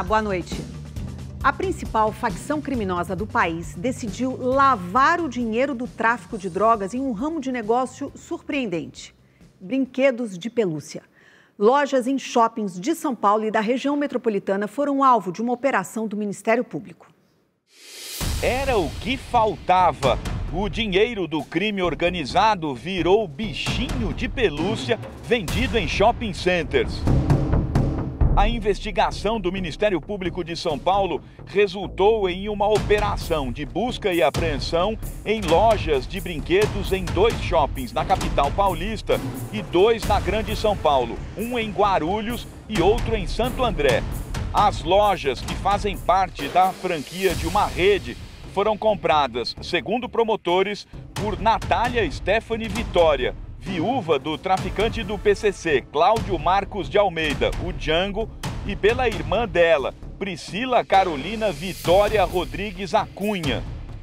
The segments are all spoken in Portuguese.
boa noite. A principal facção criminosa do país decidiu lavar o dinheiro do tráfico de drogas em um ramo de negócio surpreendente: brinquedos de pelúcia. Lojas em shoppings de São Paulo e da região metropolitana foram alvo de uma operação do Ministério Público. Era o que faltava. O dinheiro do crime organizado virou bichinho de pelúcia vendido em shopping centers. A investigação do Ministério Público de São Paulo resultou em uma operação de busca e apreensão em lojas de brinquedos em 2 shoppings na capital paulista e 2 na Grande São Paulo, um em Guarulhos e outro em Santo André. As lojas, que fazem parte da franquia de uma rede, foram compradas, segundo promotores, por Natália Stephanie Vitória, viúva do traficante do PCC, Cláudio Marcos de Almeida, o Django, e pela irmã dela, Priscila Carolina Vitória Rodrigues Acunha.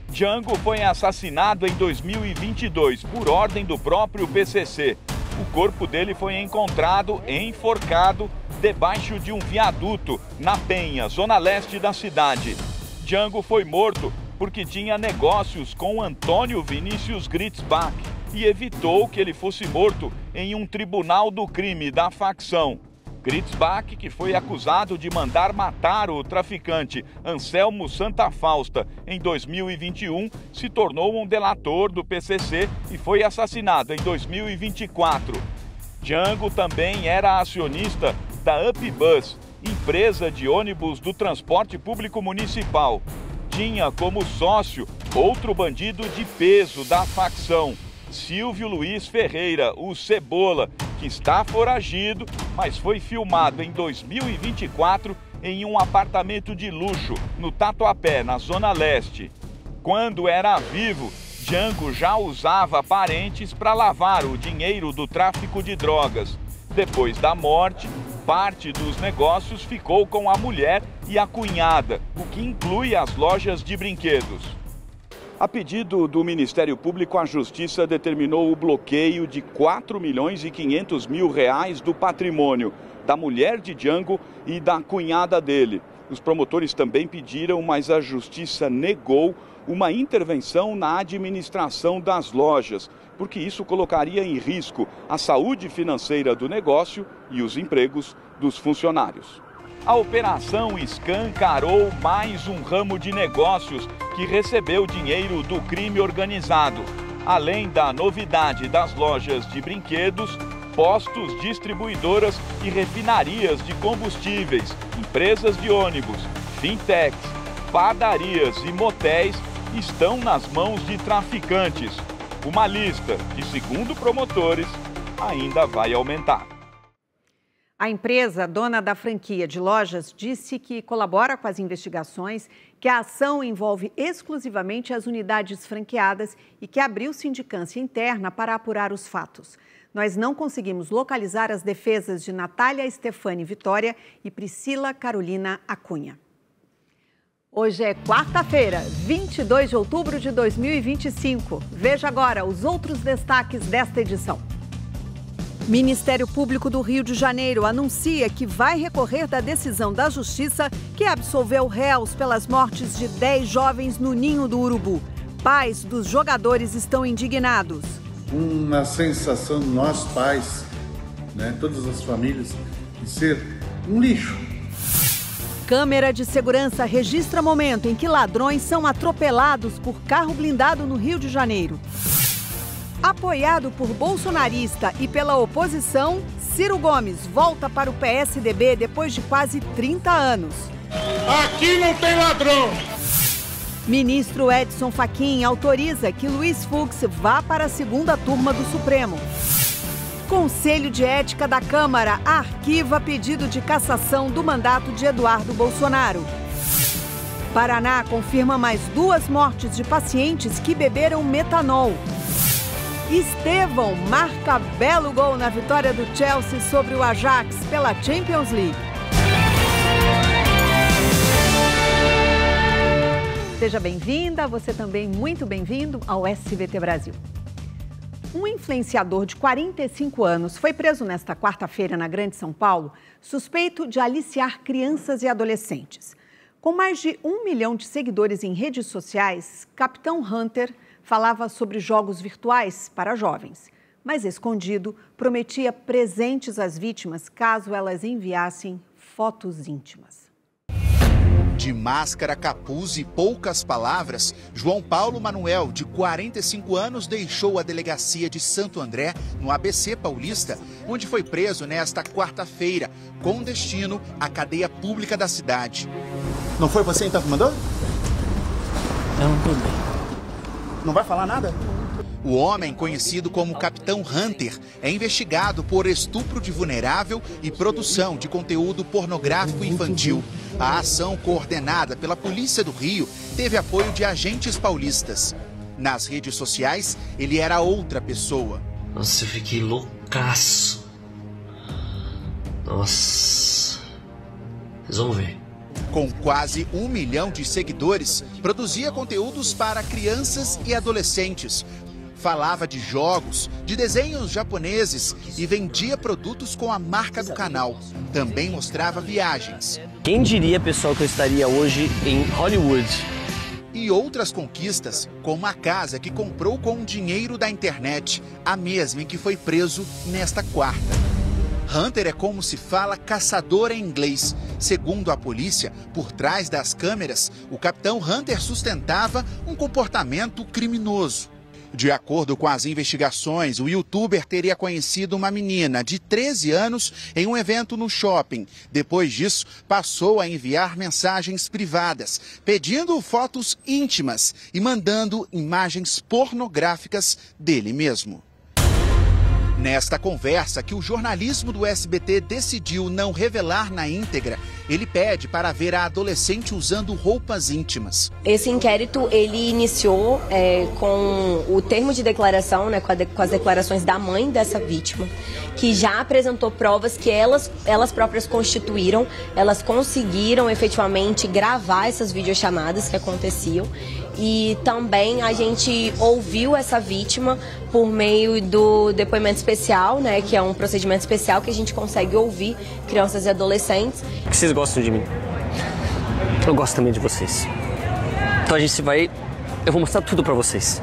Django foi assassinado em 2022 por ordem do próprio PCC. O corpo dele foi encontrado enforcado debaixo de um viaduto na Penha, zona leste da cidade. Django foi morto porque tinha negócios com Antônio Vinícius Gritzbach e evitou que ele fosse morto em um tribunal do crime da facção. Gritzbach, que foi acusado de mandar matar o traficante Anselmo Santa Fausta em 2021, se tornou um delator do PCC e foi assassinado em 2024. Django também era acionista da UpBus, empresa de ônibus do transporte público municipal. Tinha como sócio outro bandido de peso da facção, Silvio Luiz Ferreira, o Cebola, que está foragido, mas foi filmado em 2024 em um apartamento de luxo no Tatuapé, na Zona Leste. Quando era vivo, Django já usava parentes para lavar o dinheiro do tráfico de drogas. Depois da morte, parte dos negócios ficou com a mulher e a cunhada, o que inclui as lojas de brinquedos. A pedido do Ministério Público, a Justiça determinou o bloqueio de R$4.500.000 do patrimônio da mulher de Django e da cunhada dele. Os promotores também pediram, mas a Justiça negou uma intervenção na administração das lojas, porque isso colocaria em risco a saúde financeira do negócio e os empregos dos funcionários. A operação escancarou mais um ramo de negócios que recebeu dinheiro do crime organizado. Além da novidade das lojas de brinquedos, postos, distribuidoras e refinarias de combustíveis, empresas de ônibus, fintechs, padarias e motéis estão nas mãos de traficantes. Uma lista que, segundo promotores, ainda vai aumentar. A empresa, dona da franquia de lojas, disse que colabora com as investigações, que a ação envolve exclusivamente as unidades franqueadas e que abriu sindicância interna para apurar os fatos. Nós não conseguimos localizar as defesas de Natália Stephanie Vitória e Priscila Carolina Acunha. Hoje é quarta-feira, 22 de outubro de 2025. Veja agora os outros destaques desta edição. Ministério Público do Rio de Janeiro anuncia que vai recorrer da decisão da Justiça que absolveu réus pelas mortes de 10 jovens no Ninho do Urubu. Pais dos jogadores estão indignados. Uma sensação de nós pais, todas as famílias, de ser um lixo. Câmera de segurança registra momento em que ladrões são atropelados por carro blindado no Rio de Janeiro. Apoiado por bolsonarista e pela oposição, Ciro Gomes volta para o PSDB depois de quase 30 anos. Aqui não tem ladrão! Ministro Edson Fachin autoriza que Luiz Fux vá para a segunda turma do Supremo. Conselho de Ética da Câmara arquiva pedido de cassação do mandato de Eduardo Bolsonaro. Paraná confirma mais 2 mortes de pacientes que beberam metanol. Estevão marca belo gol na vitória do Chelsea sobre o Ajax pela Champions League. Seja bem-vinda, você também muito bem-vindo ao SBT Brasil. Um influenciador de 45 anos foi preso nesta quarta-feira na Grande São Paulo, suspeito de aliciar crianças e adolescentes. Com mais de 1 milhão de seguidores em redes sociais, Capitão Hunter falava sobre jogos virtuais para jovens, mas escondido prometia presentes às vítimas caso elas enviassem fotos íntimas. De máscara, capuz e poucas palavras, João Paulo Manuel, de 45 anos, deixou a delegacia de Santo André, no ABC Paulista, onde foi preso nesta quarta-feira, com destino à cadeia pública da cidade. Não foi você então que mandou? Não, tudo bem. Não vai falar nada? O homem, conhecido como Capitão Hunter, é investigado por estupro de vulnerável e produção de conteúdo pornográfico infantil. A ação, coordenada pela Polícia do Rio, teve apoio de agentes paulistas. Nas redes sociais, ele era outra pessoa. Nossa, eu fiquei loucaço. Nossa. Vocês vão ver. Com quase 1 milhão de seguidores, produzia conteúdos para crianças e adolescentes. Falava de jogos, de desenhos japoneses e vendia produtos com a marca do canal. Também mostrava viagens. Quem diria, pessoal, que eu estaria hoje em Hollywood? E outras conquistas, como a casa que comprou com o dinheiro da internet, a mesma em que foi preso nesta quarta. Hunter é como se fala caçador em inglês. Segundo a polícia, por trás das câmeras, o Capitão Hunter sustentava um comportamento criminoso. De acordo com as investigações, o youtuber teria conhecido uma menina de 13 anos em um evento no shopping. Depois disso, passou a enviar mensagens privadas, pedindo fotos íntimas e mandando imagens pornográficas dele mesmo. Nesta conversa, que o jornalismo do SBT decidiu não revelar na íntegra, ele pede para ver a adolescente usando roupas íntimas. Esse inquérito, ele iniciou com o termo de declaração, né, com as declarações da mãe dessa vítima, que já apresentou provas que elas próprias constituíram, elas conseguiram efetivamente gravar essas videochamadas que aconteciam. E também a gente ouviu essa vítima por meio do depoimento especial, né, que é um procedimento especial que a gente consegue ouvir crianças e adolescentes. Vocês gostam de mim? Eu gosto também de vocês. Então a gente vai... Eu vou mostrar tudo pra vocês.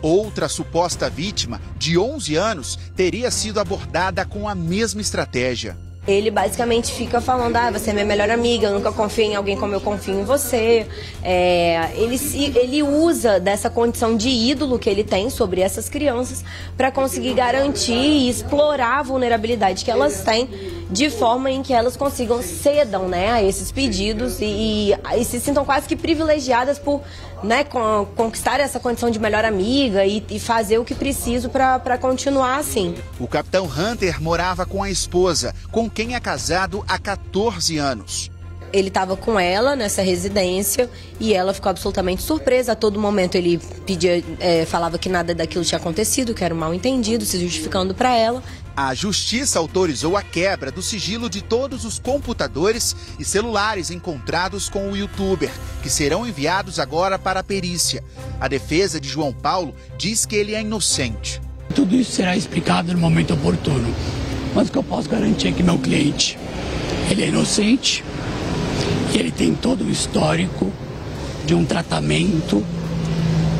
Outra suposta vítima, de 11 anos, teria sido abordada com a mesma estratégia. Ele basicamente fica falando, você é minha melhor amiga, eu nunca confio em alguém como eu confio em você. Ele usa dessa condição de ídolo que ele tem sobre essas crianças para conseguir garantir e explorar a vulnerabilidade que elas têm, de forma em que elas cedam, né, a esses pedidos e se sintam quase que privilegiadas por, né, conquistar essa condição de melhor amiga e fazer o que preciso para continuar assim. O Capitão Hunter morava com a esposa, com quem é casado há 14 anos. Ele estava com ela nessa residência e ela ficou absolutamente surpresa. A todo momento ele falava que nada daquilo tinha acontecido, que era um mal-entendido, se justificando para ela. A justiça autorizou a quebra do sigilo de todos os computadores e celulares encontrados com o youtuber, que serão enviados agora para a perícia. A defesa de João Paulo diz que ele é inocente. Tudo isso será explicado no momento oportuno, mas o que eu posso garantir é que meu cliente, ele é inocente e ele tem todo o histórico de um tratamento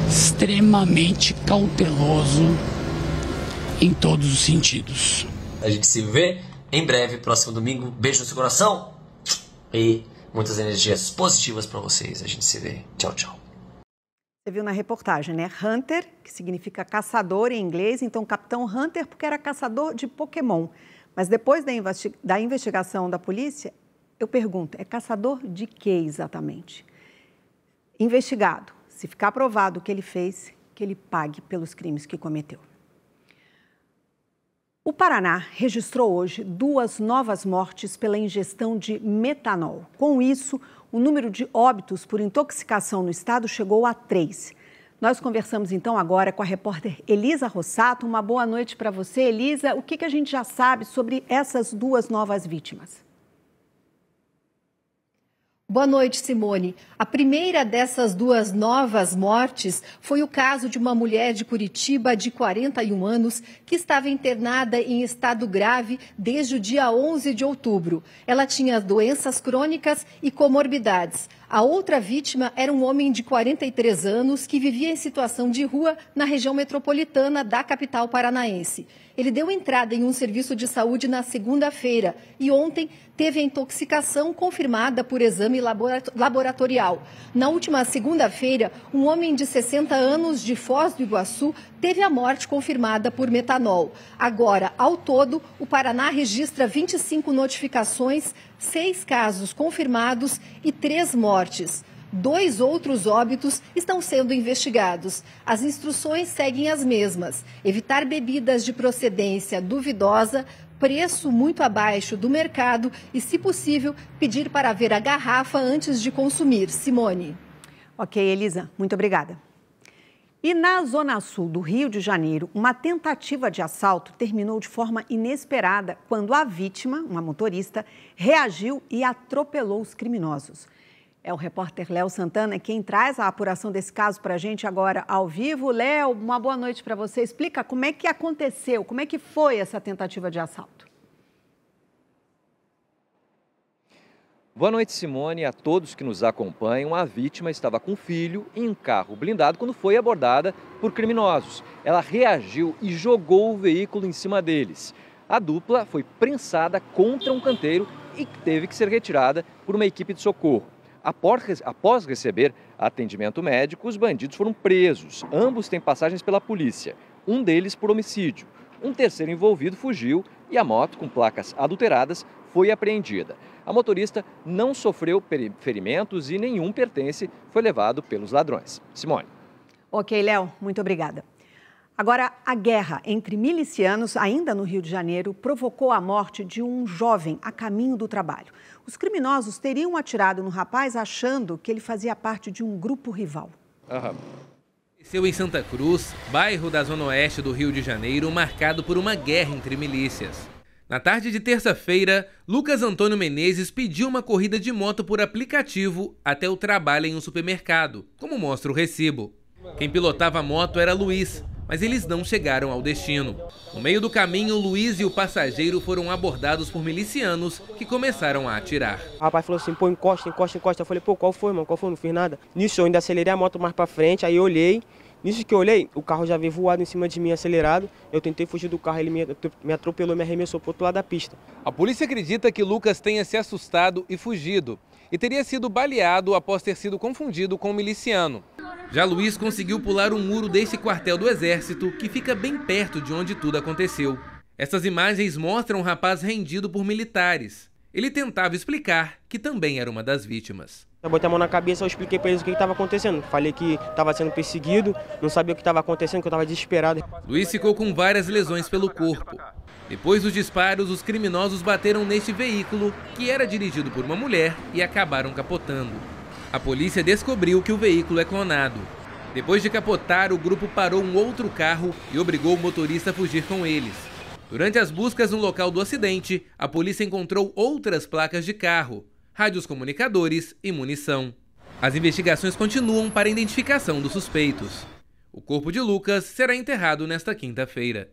extremamente cauteloso em todos os sentidos. A gente se vê em breve, próximo domingo. Beijo no seu coração e muitas energias positivas para vocês. A gente se vê. Tchau, tchau. Você viu na reportagem, né? Hunter, que significa caçador em inglês, então Capitão Hunter porque era caçador de Pokémon. Mas depois da investigação da polícia, eu pergunto, é caçador de quê exatamente? Investigado, se ficar provado o que ele fez, que ele pague pelos crimes que cometeu. O Paraná registrou hoje 2 novas mortes pela ingestão de metanol. Com isso, o número de óbitos por intoxicação no estado chegou a 3. Nós conversamos então agora com a repórter Elisa Rossato. Uma boa noite para você, Elisa. O que a gente já sabe sobre essas 2 novas vítimas? Boa noite, Simone. A primeira dessas duas novas mortes foi o caso de uma mulher de Curitiba de 41 anos que estava internada em estado grave desde o dia 11 de outubro. Ela tinha doenças crônicas e comorbidades. A outra vítima era um homem de 43 anos que vivia em situação de rua na região metropolitana da capital paranaense. Ele deu entrada em um serviço de saúde na segunda-feira e ontem teve a intoxicação confirmada por exame laboratorial. Na última segunda-feira, um homem de 60 anos de Foz do Iguaçu teve a morte confirmada por metanol. Agora, ao todo, o Paraná registra 25 notificações, 6 casos confirmados e 3 mortes. 2 outros óbitos estão sendo investigados. As instruções seguem as mesmas: evitar bebidas de procedência duvidosa, preço muito abaixo do mercado e, se possível, pedir para ver a garrafa antes de consumir. Simone. Ok, Elisa, muito obrigada. E na Zona Sul do Rio de Janeiro, uma tentativa de assalto terminou de forma inesperada quando a vítima, uma motorista, reagiu e atropelou os criminosos. É o repórter Léo Santana quem traz a apuração desse caso para a gente agora ao vivo. Léo, uma boa noite para você. Explica como é que aconteceu, como é que foi essa tentativa de assalto. Boa noite, Simone, e a todos que nos acompanham. A vítima estava com o filho em um carro blindado quando foi abordada por criminosos. Ela reagiu e jogou o veículo em cima deles. A dupla foi prensada contra um canteiro e teve que ser retirada por uma equipe de socorro. Após receber atendimento médico, os bandidos foram presos. Ambos têm passagens pela polícia, um deles por homicídio. Um terceiro envolvido fugiu e a moto, com placas adulteradas, foi apreendida. A motorista não sofreu ferimentos e nenhum pertence foi levado pelos ladrões. Simone. Ok, Léo, muito obrigada. Agora, a guerra entre milicianos, ainda no Rio de Janeiro, provocou a morte de um jovem a caminho do trabalho. Os criminosos teriam atirado no rapaz achando que ele fazia parte de um grupo rival. Aconteceu em Santa Cruz, bairro da Zona Oeste do Rio de Janeiro, marcado por uma guerra entre milícias. Na tarde de terça-feira, Lucas Antônio Menezes pediu uma corrida de moto por aplicativo até o trabalho em um supermercado, como mostra o recibo. Quem pilotava a moto era Luiz, mas eles não chegaram ao destino. No meio do caminho, Luiz e o passageiro foram abordados por milicianos que começaram a atirar. O rapaz falou assim, pô, encosta, encosta, encosta. Eu falei, pô, qual foi, mano? Qual foi? Não fiz nada. Nisso eu ainda acelerei a moto mais pra frente, aí eu olhei. Nisso que eu olhei, o carro já veio voado em cima de mim, acelerado. Eu tentei fugir do carro, ele me atropelou e me arremessou pro outro lado da pista. A polícia acredita que Lucas tenha se assustado e fugido, e teria sido baleado após ter sido confundido com um miliciano. Já Luiz conseguiu pular um muro desse quartel do Exército, que fica bem perto de onde tudo aconteceu. Essas imagens mostram um rapaz rendido por militares. Ele tentava explicar que também era uma das vítimas. Eu botei a mão na cabeça, eu expliquei para eles o que estava acontecendo. Falei que estava sendo perseguido, não sabia o que estava acontecendo, que eu estava desesperado. Luiz ficou com várias lesões pelo corpo. Depois dos disparos, os criminosos bateram neste veículo, que era dirigido por uma mulher, e acabaram capotando. A polícia descobriu que o veículo é clonado. Depois de capotar, o grupo parou um outro carro e obrigou o motorista a fugir com eles. Durante as buscas no local do acidente, a polícia encontrou outras placas de carro, rádios comunicadores e munição. As investigações continuam para a identificação dos suspeitos. O corpo de Lucas será enterrado nesta quinta-feira.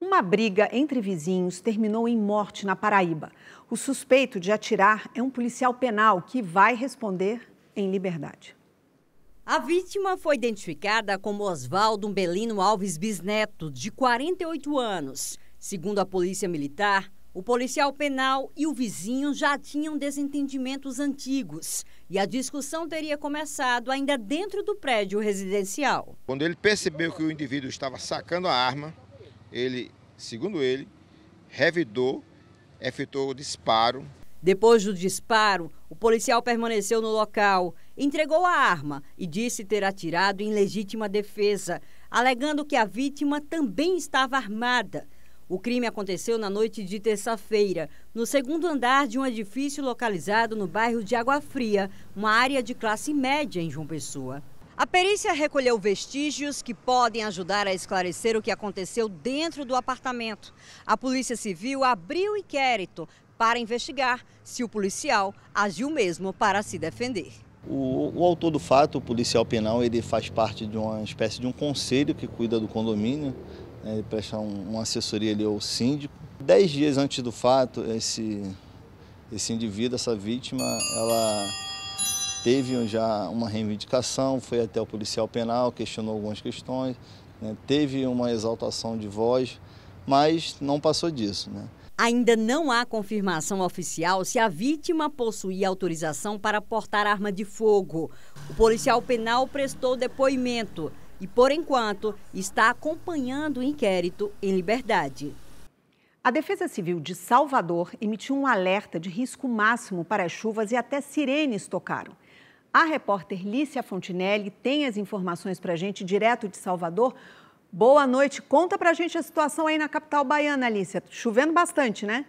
Uma briga entre vizinhos terminou em morte na Paraíba. O suspeito de atirar é um policial penal que vai responder em liberdade. A vítima foi identificada como Oswaldo Umbelino Alves Bisneto, de 48 anos. Segundo a Polícia Militar, o policial penal e o vizinho já tinham desentendimentos antigos e a discussão teria começado ainda dentro do prédio residencial. Quando ele percebeu que o indivíduo estava sacando a arma, ele, segundo ele, revidou, efetuou o disparo. Depois do disparo, o policial permaneceu no local, entregou a arma e disse ter atirado em legítima defesa, alegando que a vítima também estava armada. O crime aconteceu na noite de terça-feira, no segundo andar de um edifício localizado no bairro de Água Fria, uma área de classe média em João Pessoa. A perícia recolheu vestígios que podem ajudar a esclarecer o que aconteceu dentro do apartamento. A Polícia Civil abriu inquérito para investigar se o policial agiu mesmo para se defender. O autor do fato, o policial penal, ele faz parte de uma espécie de um conselho que cuida do condomínio, né? Ele presta uma assessoria ali ao síndico. 10 dias antes do fato, esse indivíduo, essa vítima, ela teve já uma reivindicação, foi até o policial penal, questionou algumas questões, né? Teve uma exaltação de voz, mas não passou disso, né? Ainda não há confirmação oficial se a vítima possuía autorização para portar arma de fogo. O policial penal prestou depoimento e, por enquanto, está acompanhando o inquérito em liberdade. A Defesa Civil de Salvador emitiu um alerta de risco máximo para as chuvas e até sirenes tocaram. A repórter Lícia Fontinelli tem as informações para a gente direto de Salvador. Boa noite. Conta pra gente a situação aí na capital baiana, Alicia. Chovendo bastante, né?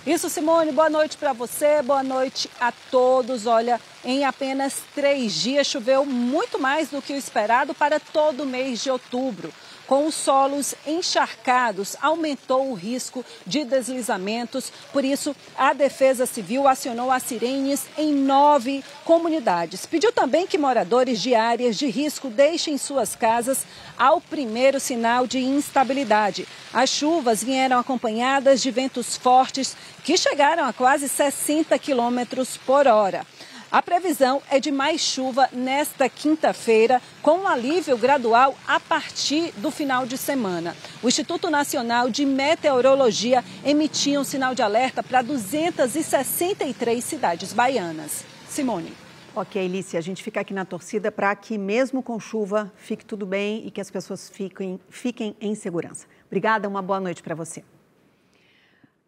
Isso, Simone. Boa noite para você, boa noite a todos. Olha, em apenas 3 dias choveu muito mais do que o esperado para todo o mês de outubro. Com os solos encharcados, aumentou o risco de deslizamentos. Por isso, a Defesa Civil acionou as sirenes em 9 comunidades. Pediu também que moradores de áreas de risco deixem suas casas ao primeiro sinal de instabilidade. As chuvas vieram acompanhadas de ventos fortes que chegaram a quase 60 quilômetros por hora. A previsão é de mais chuva nesta quinta-feira, com um alívio gradual a partir do final de semana. O Instituto Nacional de Meteorologia emitiu um sinal de alerta para 263 cidades baianas. Simone. Ok, Lícia, a gente fica aqui na torcida para que, mesmo com chuva, fique tudo bem e que as pessoas fiquem em segurança. Obrigada, uma boa noite para você.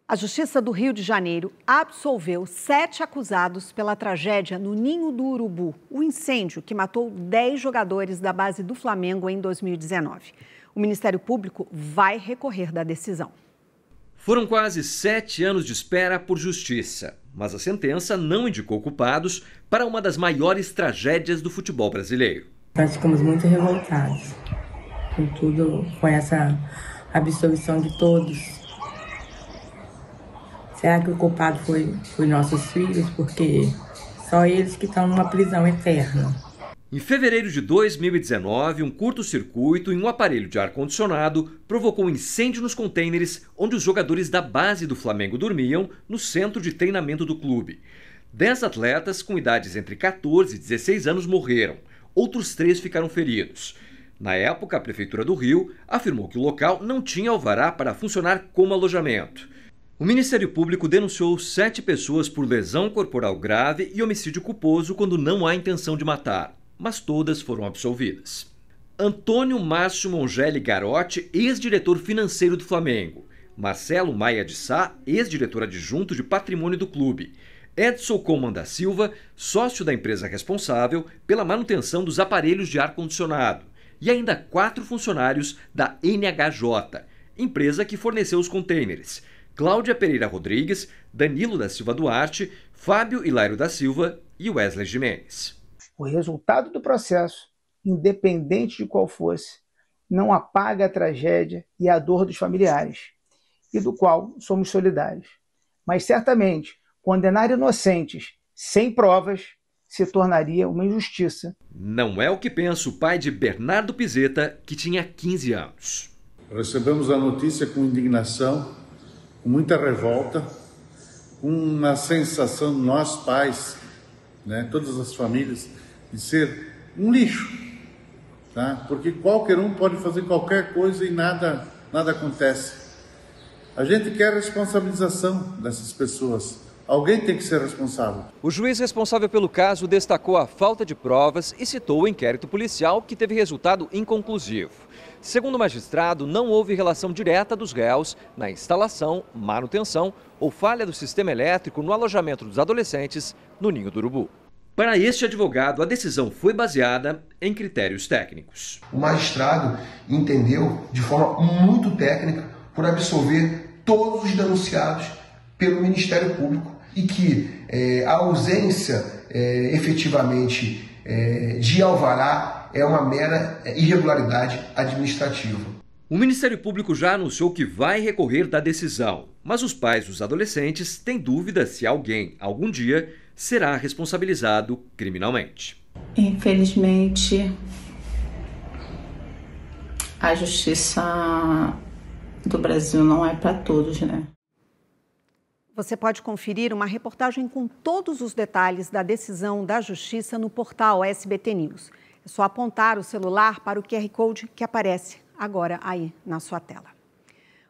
A Justiça do Rio de Janeiro absolveu 7 acusados pela tragédia no Ninho do Urubu, o incêndio que matou 10 jogadores da base do Flamengo em 2019. O Ministério Público vai recorrer da decisão. Foram quase 7 anos de espera por justiça, mas a sentença não indicou culpados para uma das maiores tragédias do futebol brasileiro. Nós ficamos muito revoltados com tudo, com essa absolvição de todos. Será que o culpado foi nossos filhos? Porque só eles que estão numa prisão eterna. Em fevereiro de 2019, um curto-circuito em um aparelho de ar-condicionado provocou um incêndio nos contêineres onde os jogadores da base do Flamengo dormiam no centro de treinamento do clube. 10 atletas com idades entre 14 e 16 anos morreram. Outros 3 ficaram feridos. Na época, a Prefeitura do Rio afirmou que o local não tinha alvará para funcionar como alojamento. O Ministério Público denunciou 7 pessoas por lesão corporal grave e homicídio culposo quando não há intenção de matar, mas todas foram absolvidas. Antônio Márcio Mongelli Garotti, ex-diretor financeiro do Flamengo. Marcelo Maia de Sá, ex-diretor adjunto de patrimônio do clube. Edson Coman da Silva, sócio da empresa responsável pela manutenção dos aparelhos de ar-condicionado. E ainda 4 funcionários da NHJ, empresa que forneceu os contêineres. Cláudia Pereira Rodrigues, Danilo da Silva Duarte, Fábio Hilário da Silva e Wesley Jimenez. O resultado do processo, independente de qual fosse, não apaga a tragédia e a dor dos familiares, e do qual somos solidários. Mas certamente, condenar inocentes sem provas se tornaria uma injustiça. Não é o que pensa o pai de Bernardo Pizeta, que tinha 15 anos. Recebemos a notícia com indignação, com muita revolta, com uma sensação de nós pais, né, todas as famílias, de ser um lixo, tá? Porque qualquer um pode fazer qualquer coisa e nada acontece. A gente quer responsabilização dessas pessoas. Alguém tem que ser responsável. O juiz responsável pelo caso destacou a falta de provas e citou o inquérito policial que teve resultado inconclusivo. Segundo o magistrado, não houve relação direta dos réus na instalação, manutenção ou falha do sistema elétrico no alojamento dos adolescentes no Ninho do Urubu. Para este advogado, a decisão foi baseada em critérios técnicos. O magistrado entendeu de forma muito técnica por absolver todos os denunciados pelo Ministério Público e que a ausência efetivamente de alvará é uma mera irregularidade administrativa. O Ministério Público já anunciou que vai recorrer da decisão, mas os pais dos adolescentes têm dúvida se alguém, algum dia, será responsabilizado criminalmente. Infelizmente, a justiça do Brasil não é para todos, né? Você pode conferir uma reportagem com todos os detalhes da decisão da Justiça no portal SBT News. É só apontar o celular para o QR Code que aparece agora aí na sua tela.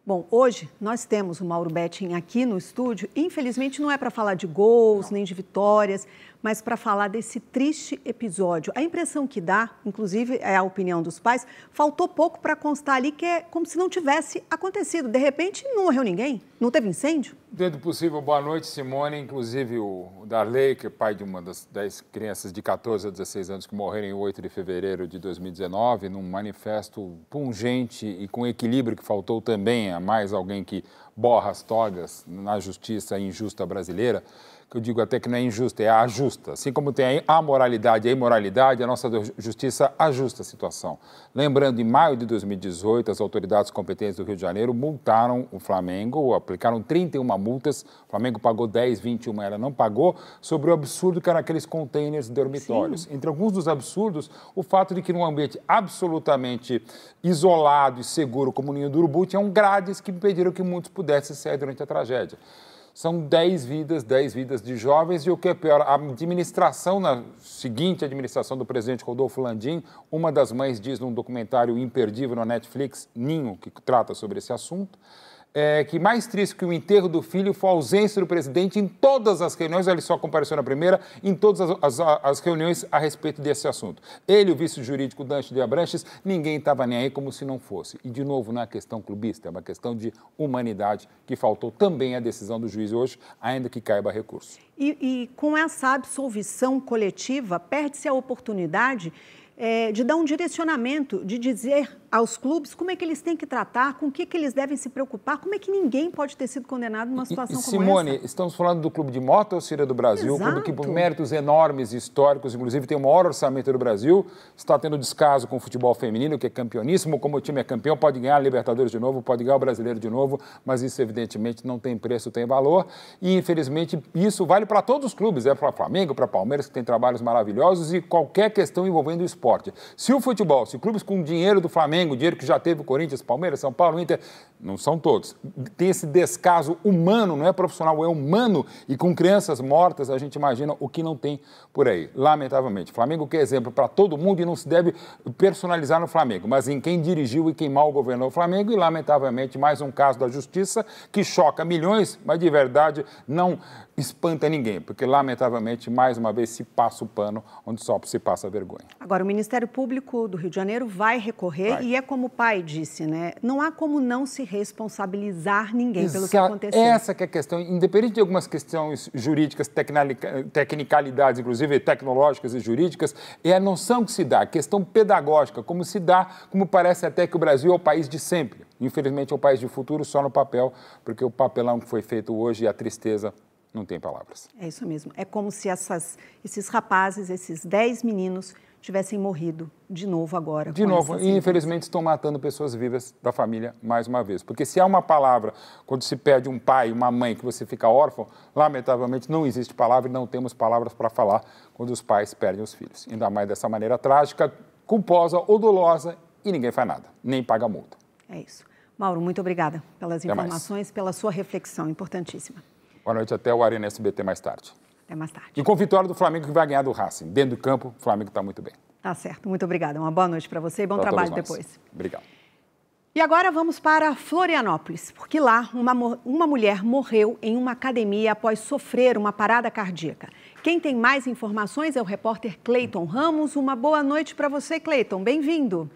Bom, hoje nós temos o Mauro Betting aqui no estúdio. Infelizmente não é para falar de gols, nem de vitórias, mas para falar desse triste episódio. A impressão que dá, inclusive é a opinião dos pais, faltou pouco para constar ali que é como se não tivesse acontecido. De repente não morreu ninguém, não teve incêndio. Dentro do possível, boa noite, Simone. Inclusive o Darley, que é pai de uma das 10 crianças de 14 a 16 anos que morreram em 8 de fevereiro de 2019, num manifesto pungente e com equilíbrio que faltou também a mais alguém que borra as togas na justiça injusta brasileira, que eu digo até que não é injusta, é a justa. Assim como tem a amoralidade e a imoralidade, a nossa justiça ajusta a situação. Lembrando, em maio de 2018, as autoridades competentes do Rio de Janeiro multaram o Flamengo, aplicaram 31 multas, o Flamengo pagou 10, 21 ela não pagou, sobre o absurdo que eram aqueles containers dormitórios. Sim. Entre alguns dos absurdos, o fato de que num ambiente absolutamente isolado e seguro como o Ninho do Urubu, tinham grades que impediram que muitos pudessem sair durante a tragédia. São 10 vidas de jovens e o que é pior, a administração, na seguinte administração do presidente Rodolfo Landim, uma das mães diz num documentário imperdível na Netflix, Ninho, que trata sobre esse assunto, que mais triste que o enterro do filho foi a ausência do presidente em todas as reuniões, ele só compareceu na primeira, em todas as reuniões a respeito desse assunto. Ele, o vice-jurídico Dante de Abranches, ninguém estava nem aí como se não fosse. E, de novo, não é questão clubista, é uma questão de humanidade que faltou também a decisão do juiz hoje, ainda que caiba recurso. E com essa absolvição coletiva, perde-se a oportunidade de dar um direcionamento, de dizer aos clubes como é que eles têm que tratar, com o que eles devem se preocupar, como é que ninguém pode ter sido condenado numa situação como Simone, essa. estamos falando do Clube de Motocicleta do Brasil, Exato. clube que por méritos enormes e históricos, inclusive tem o maior orçamento do Brasil, está tendo descaso com o futebol feminino, que é campeoníssimo, como o time é campeão, pode ganhar a Libertadores de novo, pode ganhar o Brasileiro de novo, mas isso evidentemente não tem preço, tem valor, e infelizmente isso vale para todos os clubes, para Flamengo, para Palmeiras, que tem trabalhos maravilhosos, e qualquer questão envolvendo o esporte. Se o futebol, se clubes com dinheiro do Flamengo, dinheiro que já teve o Corinthians, Palmeiras, São Paulo, Inter, não são todos, tem esse descaso humano, não é profissional, é humano, e com crianças mortas, a gente imagina o que não tem por aí, lamentavelmente. Flamengo que é exemplo para todo mundo e não se deve personalizar no Flamengo, mas em quem dirigiu e quem mal governou o Flamengo, e lamentavelmente mais um caso da justiça que choca milhões, mas de verdade não espanta ninguém, porque lamentavelmente mais uma vez se passa o pano onde só se passa a vergonha. Agora, o Ministério Público do Rio de Janeiro vai recorrer e é como o pai disse, né? Não há como não se responsabilizar ninguém pelo que aconteceu. Essa que é a questão, independente de algumas questões jurídicas, tecnicalidades, inclusive tecnológicas e jurídicas, é a noção que se dá, a questão pedagógica, como se dá, como parece até que o Brasil é o país de sempre. Infelizmente é o país de futuro só no papel, porque o papelão que foi feito hoje e a tristeza não tem palavras. É isso mesmo. É como se esses rapazes, esses 10 meninos, tivessem morrido de novo agora. De novo, e infelizmente estão matando pessoas vivas da família mais uma vez. Porque se há uma palavra, quando se perde um pai, uma mãe, que você fica órfão, lamentavelmente não existe palavra e não temos palavras para falar quando os pais perdem os filhos. Ainda mais dessa maneira trágica, culposa ou dolosa, e ninguém faz nada, nem paga multa. É isso. Mauro, muito obrigada pelas informações, pela sua reflexão importantíssima. Boa noite, até o Arena SBT mais tarde. Até mais tarde. E com a vitória do Flamengo que vai ganhar do Racing. Dentro do campo, o Flamengo está muito bem. Tá certo, muito obrigada. Uma boa noite para você e bom trabalho depois. Obrigado. E agora vamos para Florianópolis, porque lá uma mulher morreu em uma academia após sofrer uma parada cardíaca. Quem tem mais informações é o repórter Cleiton Ramos. Uma boa noite para você, Cleiton. Bem-vindo.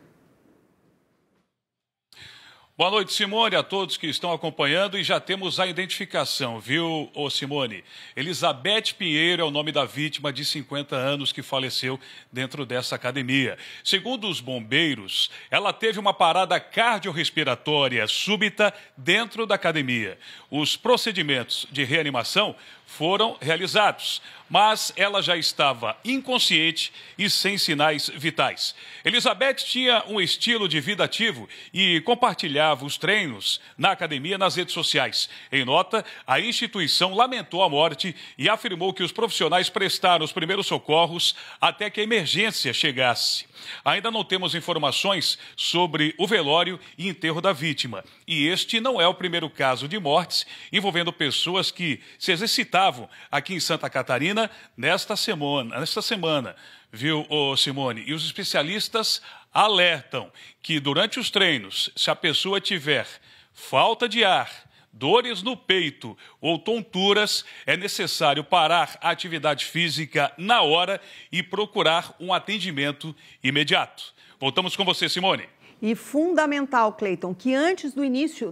Boa noite, Simone, a todos que estão acompanhando, e já temos a identificação, viu, Simone? Elizabeth Pinheiro é o nome da vítima de 50 anos que faleceu dentro dessa academia. Segundo os bombeiros, ela teve uma parada cardiorrespiratória súbita dentro da academia. Os procedimentos de reanimação foram realizados, mas ela já estava inconsciente e sem sinais vitais. Elizabeth tinha um estilo de vida ativo e compartilhava os treinos na academia nas redes sociais. Em nota, a instituição lamentou a morte e afirmou que os profissionais prestaram os primeiros socorros até que a emergência chegasse. Ainda não temos informações sobre o velório e enterro da vítima. E este não é o primeiro caso de mortes envolvendo pessoas que se exercitavam aqui em Santa Catarina nesta semana, viu, Simone? E os especialistas alertam que durante os treinos, se a pessoa tiver falta de ar, dores no peito ou tonturas, é necessário parar a atividade física na hora e procurar um atendimento imediato. Voltamos com você, Simone. E fundamental, Cleiton, que antes do início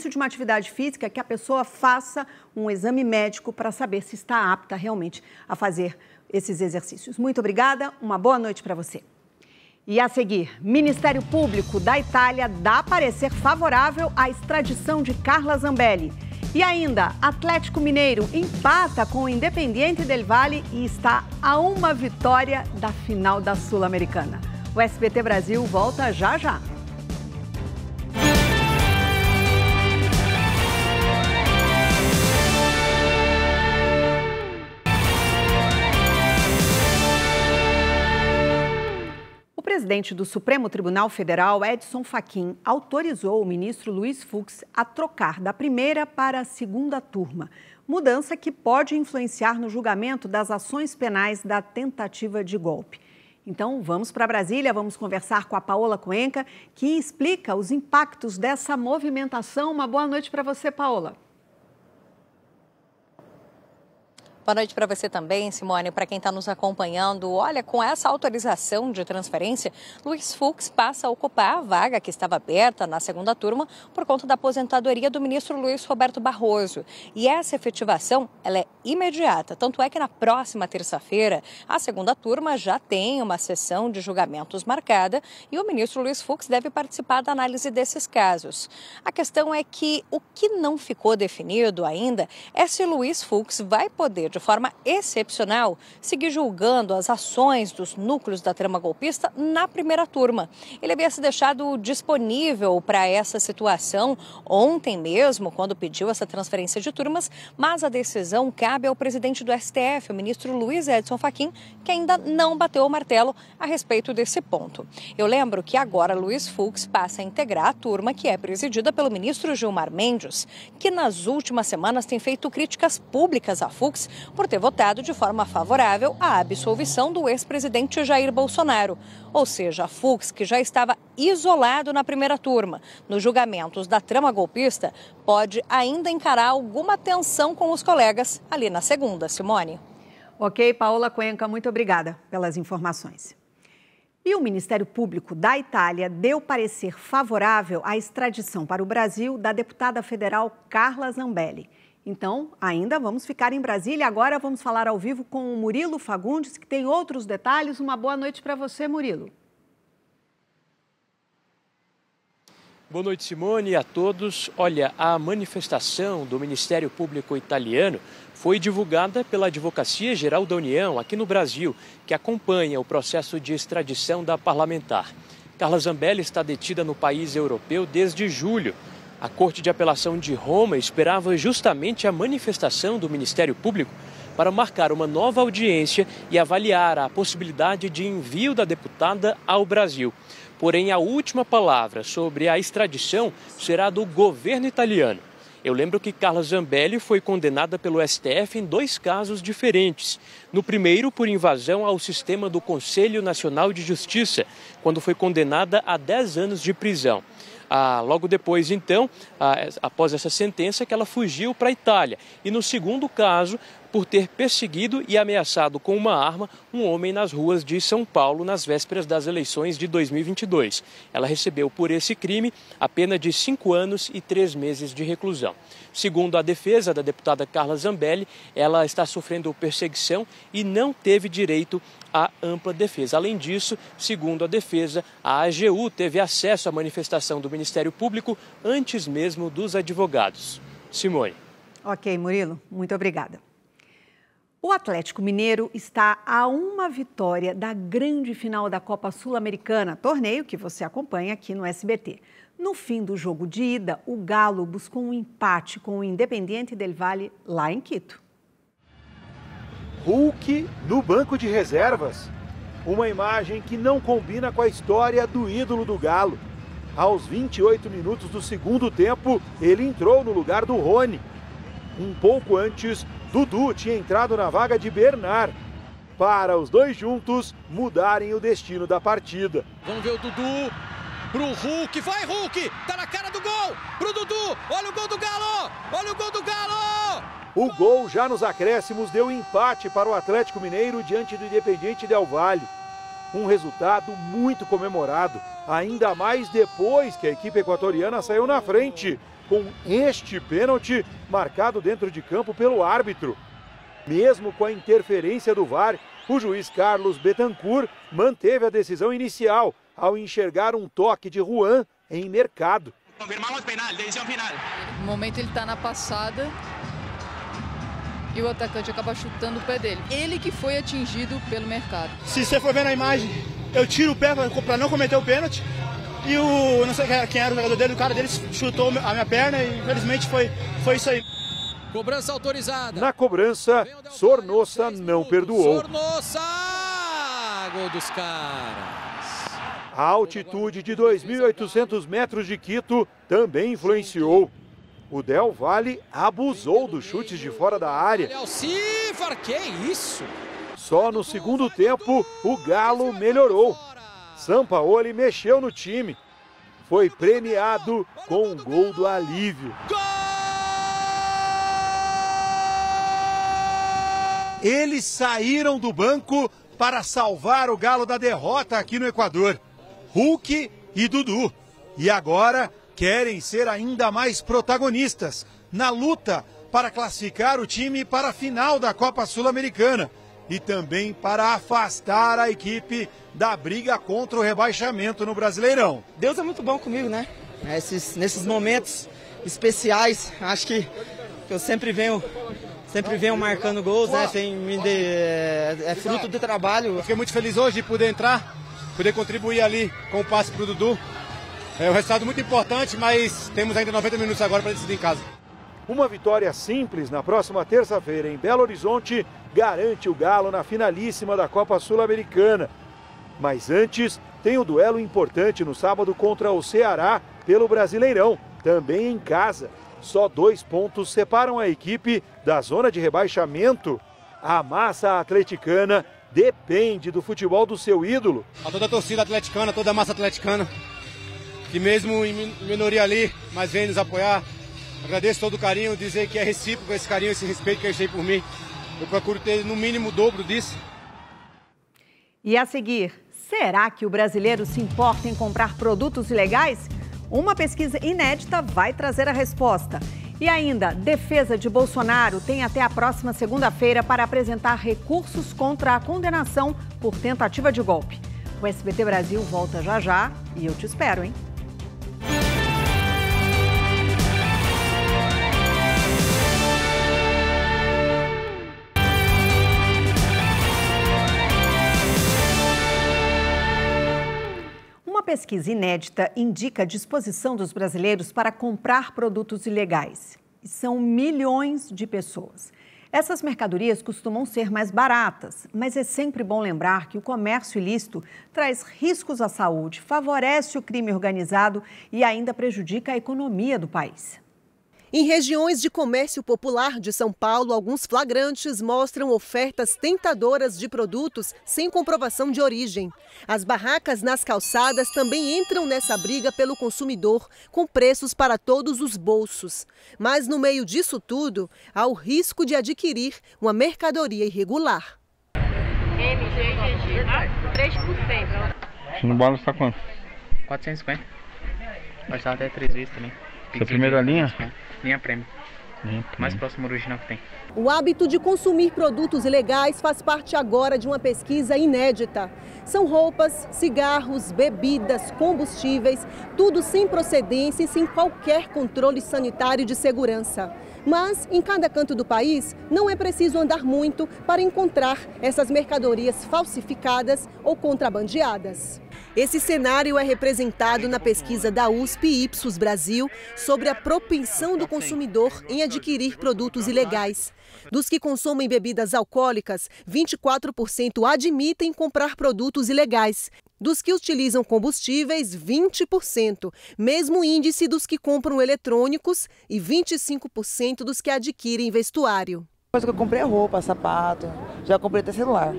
de uma atividade física, que a pessoa faça um exame médico para saber se está apta realmente a fazer esses exercícios. Muito obrigada, uma boa noite para você. E a seguir, Ministério Público da Itália dá parecer favorável à extradição de Carla Zambelli. E ainda, Atlético Mineiro empata com o Independiente del Valle e está a uma vitória da final da Sul-Americana. O SBT Brasil volta já já. O presidente do Supremo Tribunal Federal, Edson Fachin, autorizou o ministro Luiz Fux a trocar da primeira para a segunda turma. Mudança que pode influenciar no julgamento das ações penais da tentativa de golpe. Então, vamos para Brasília, vamos conversar com a Paola Cuenca, que explica os impactos dessa movimentação. Uma boa noite para você, Paola. Boa noite para você também, Simone. Para quem está nos acompanhando, olha, com essa autorização de transferência, Luiz Fux passa a ocupar a vaga que estava aberta na segunda turma por conta da aposentadoria do ministro Luiz Roberto Barroso. E essa efetivação, ela é imediata. Tanto é que na próxima terça-feira, a segunda turma já tem uma sessão de julgamentos marcada e o ministro Luiz Fux deve participar da análise desses casos. A questão é que o que não ficou definido ainda é se Luiz Fux vai poder, de forma excepcional, seguir julgando as ações dos núcleos da trama golpista na primeira turma. Ele havia se deixado disponível para essa situação ontem mesmo, quando pediu essa transferência de turmas, mas a decisão cabe ao presidente do STF, o ministro Luiz Edson Fachin, que ainda não bateu o martelo a respeito desse ponto. Eu lembro que agora Luiz Fux passa a integrar a turma que é presidida pelo ministro Gilmar Mendes, que nas últimas semanas tem feito críticas públicas a Fux por ter votado de forma favorável à absolvição do ex-presidente Jair Bolsonaro. Ou seja, Fux, que já estava isolado na primeira turma, nos julgamentos da trama golpista, pode ainda encarar alguma tensão com os colegas ali na segunda, Simone. Ok, Paola Cuenca, muito obrigada pelas informações. E o Ministério Público da Itália deu parecer favorável à extradição para o Brasil da deputada federal Carla Zambelli. Então, ainda vamos ficar em Brasília. Agora vamos falar ao vivo com o Murilo Fagundes, que tem outros detalhes. Uma boa noite para você, Murilo. Boa noite, Simone, e a todos. Olha, a manifestação do Ministério Público italiano foi divulgada pela Advocacia Geral da União, aqui no Brasil, que acompanha o processo de extradição da parlamentar. Carla Zambelli está detida no país europeu desde julho. A Corte de Apelação de Roma esperava justamente a manifestação do Ministério Público para marcar uma nova audiência e avaliar a possibilidade de envio da deputada ao Brasil. Porém, a última palavra sobre a extradição será do governo italiano. Eu lembro que Carla Zambelli foi condenada pelo STF em 2 casos diferentes. No primeiro, por invasão ao sistema do Conselho Nacional de Justiça, quando foi condenada a 10 anos de prisão. Logo depois, então, após essa sentença, que ela fugiu para a Itália. E no segundo caso, por ter perseguido e ameaçado com uma arma um homem nas ruas de São Paulo nas vésperas das eleições de 2022. Ela recebeu por esse crime a pena de 5 anos e 3 meses de reclusão. Segundo a defesa da deputada Carla Zambelli, ela está sofrendo perseguição e não teve direito à ampla defesa. Além disso, segundo a defesa, a AGU teve acesso à manifestação do Ministério Público antes mesmo dos advogados. Simone. Ok, Murilo, muito obrigada. O Atlético Mineiro está a uma vitória da grande final da Copa Sul-Americana, torneio que você acompanha aqui no SBT. No fim do jogo de ida, o Galo buscou um empate com o Independiente del Valle lá em Quito. Hulk no banco de reservas. Uma imagem que não combina com a história do ídolo do Galo. Aos 28 minutos do segundo tempo, ele entrou no lugar do Rony. Um pouco antes, Dudu tinha entrado na vaga de Bernard, para os dois juntos mudarem o destino da partida. Vamos ver o Dudu pro Hulk, vai Hulk, tá na cara do gol, pro Dudu, olha o gol do Galo, olha o gol do Galo! O gol já nos acréscimos deu empate para o Atlético Mineiro diante do Independiente del Valle. Um resultado muito comemorado, ainda mais depois que a equipe equatoriana saiu na frente, com este pênalti marcado dentro de campo pelo árbitro. Mesmo com a interferência do VAR, o juiz Carlos Betancourt manteve a decisão inicial, ao enxergar um toque de Juan em Mercado. Confirmamos penal, decisão final. No momento ele está na passada e o atacante acaba chutando o pé dele. Ele que foi atingido pelo Mercado. Se você for ver na imagem, eu tiro o pé para não cometer o pênalti. E o, não sei quem era o jogador dele, o cara dele chutou a minha perna e infelizmente foi isso aí. Cobrança autorizada. Na cobrança, Sornosa não perdoou. Sornosa! Gol dos caras. A altitude de 2.800 metros de Quito também influenciou. O Del Valle abusou dos chutes de fora da área. Alcífar, que isso? Só no segundo tempo, o Galo melhorou. Sampaoli mexeu no time. Foi premiado com um gol do alívio. Eles saíram do banco para salvar o Galo da derrota aqui no Equador. Hulk e Dudu. E agora querem ser ainda mais protagonistas na luta para classificar o time para a final da Copa Sul-Americana e também para afastar a equipe da briga contra o rebaixamento no Brasileirão. Deus é muito bom comigo, né? Nesses momentos especiais, acho que eu sempre venho marcando gols, né? É fruto do trabalho. Eu fiquei muito feliz hoje de poder entrar, poder contribuir ali com o passe para o Dudu. É um resultado muito importante, mas temos ainda 90 minutos agora para decidir em casa. Uma vitória simples na próxima terça-feira em Belo Horizonte garante o Galo na finalíssima da Copa Sul-Americana. Mas antes, tem um duelo importante no sábado contra o Ceará pelo Brasileirão, também em casa. Só 2 pontos separam a equipe da zona de rebaixamento. A massa atleticana depende do futebol do seu ídolo. A toda a torcida atleticana, toda a massa atleticana, que mesmo em minoria ali, mas vem nos apoiar. Agradeço todo o carinho, dizer que é recíproco esse carinho, esse respeito que eles têm por mim. Eu procuro ter no mínimo o dobro disso. E a seguir, será que o brasileiro se importa em comprar produtos ilegais? Uma pesquisa inédita vai trazer a resposta. E ainda, defesa de Bolsonaro tem até a próxima segunda-feira para apresentar recursos contra a condenação por tentativa de golpe. O SBT Brasil volta já já e eu te espero, hein? Uma pesquisa inédita indica a disposição dos brasileiros para comprar produtos ilegais. E são milhões de pessoas. Essas mercadorias costumam ser mais baratas, mas é sempre bom lembrar que o comércio ilícito traz riscos à saúde, favorece o crime organizado e ainda prejudica a economia do país. Em regiões de comércio popular de São Paulo, alguns flagrantes mostram ofertas tentadoras de produtos sem comprovação de origem. As barracas nas calçadas também entram nessa briga pelo consumidor, com preços para todos os bolsos. Mas no meio disso tudo, há o risco de adquirir uma mercadoria irregular. MGGG, 3%. No bolo está quanto? 450. Pode estar até 3 vezes também. Essa primeira linha? Linha prêmio. Mais próximo do original que tem. O hábito de consumir produtos ilegais faz parte agora de uma pesquisa inédita. São roupas, cigarros, bebidas, combustíveis, tudo sem procedência e sem qualquer controle sanitário de segurança. Mas em cada canto do país não é preciso andar muito para encontrar essas mercadorias falsificadas ou contrabandeadas. Esse cenário é representado na pesquisa da USP e Ipsos Brasil sobre a propensão do consumidor em adquirir produtos ilegais. Dos que consomem bebidas alcoólicas, 24% admitem comprar produtos ilegais. Dos que utilizam combustíveis, 20%. Mesmo índice dos que compram eletrônicos e 25% dos que adquirem vestuário. Coisa que eu comprei é roupa, sapato, já comprei até celular,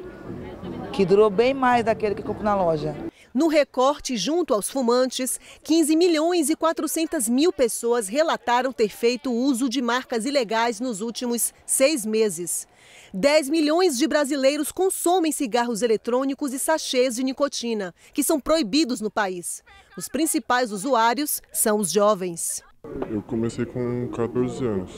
que durou bem mais daquele que eu compro na loja. No recorte, junto aos fumantes, 15 milhões e 400 mil pessoas relataram ter feito uso de marcas ilegais nos últimos 6 meses. 10 milhões de brasileiros consomem cigarros eletrônicos e sachês de nicotina, que são proibidos no país. Os principais usuários são os jovens. Eu comecei com 14 anos.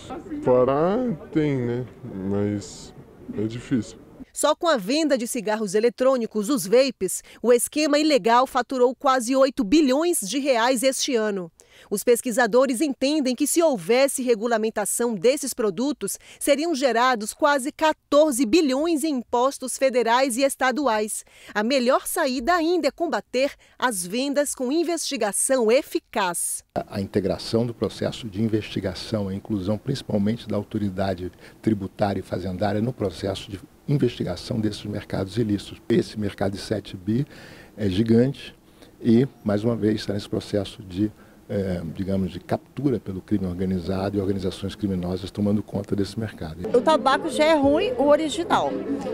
Parar tem, né? Mas é difícil. Só com a venda de cigarros eletrônicos, os vapes, o esquema ilegal faturou quase 8 bilhões de reais este ano. Os pesquisadores entendem que se houvesse regulamentação desses produtos, seriam gerados quase 14 bilhões em impostos federais e estaduais. A melhor saída ainda é combater as vendas com investigação eficaz. A integração do processo de investigação, a inclusão principalmente da autoridade tributária e fazendária no processo de investigação desses mercados ilícitos. Esse mercado de 7 bi é gigante e, mais uma vez, está nesse processo de de captura pelo crime organizado e organizações criminosas tomando conta desse mercado. O tabaco já é ruim, o original,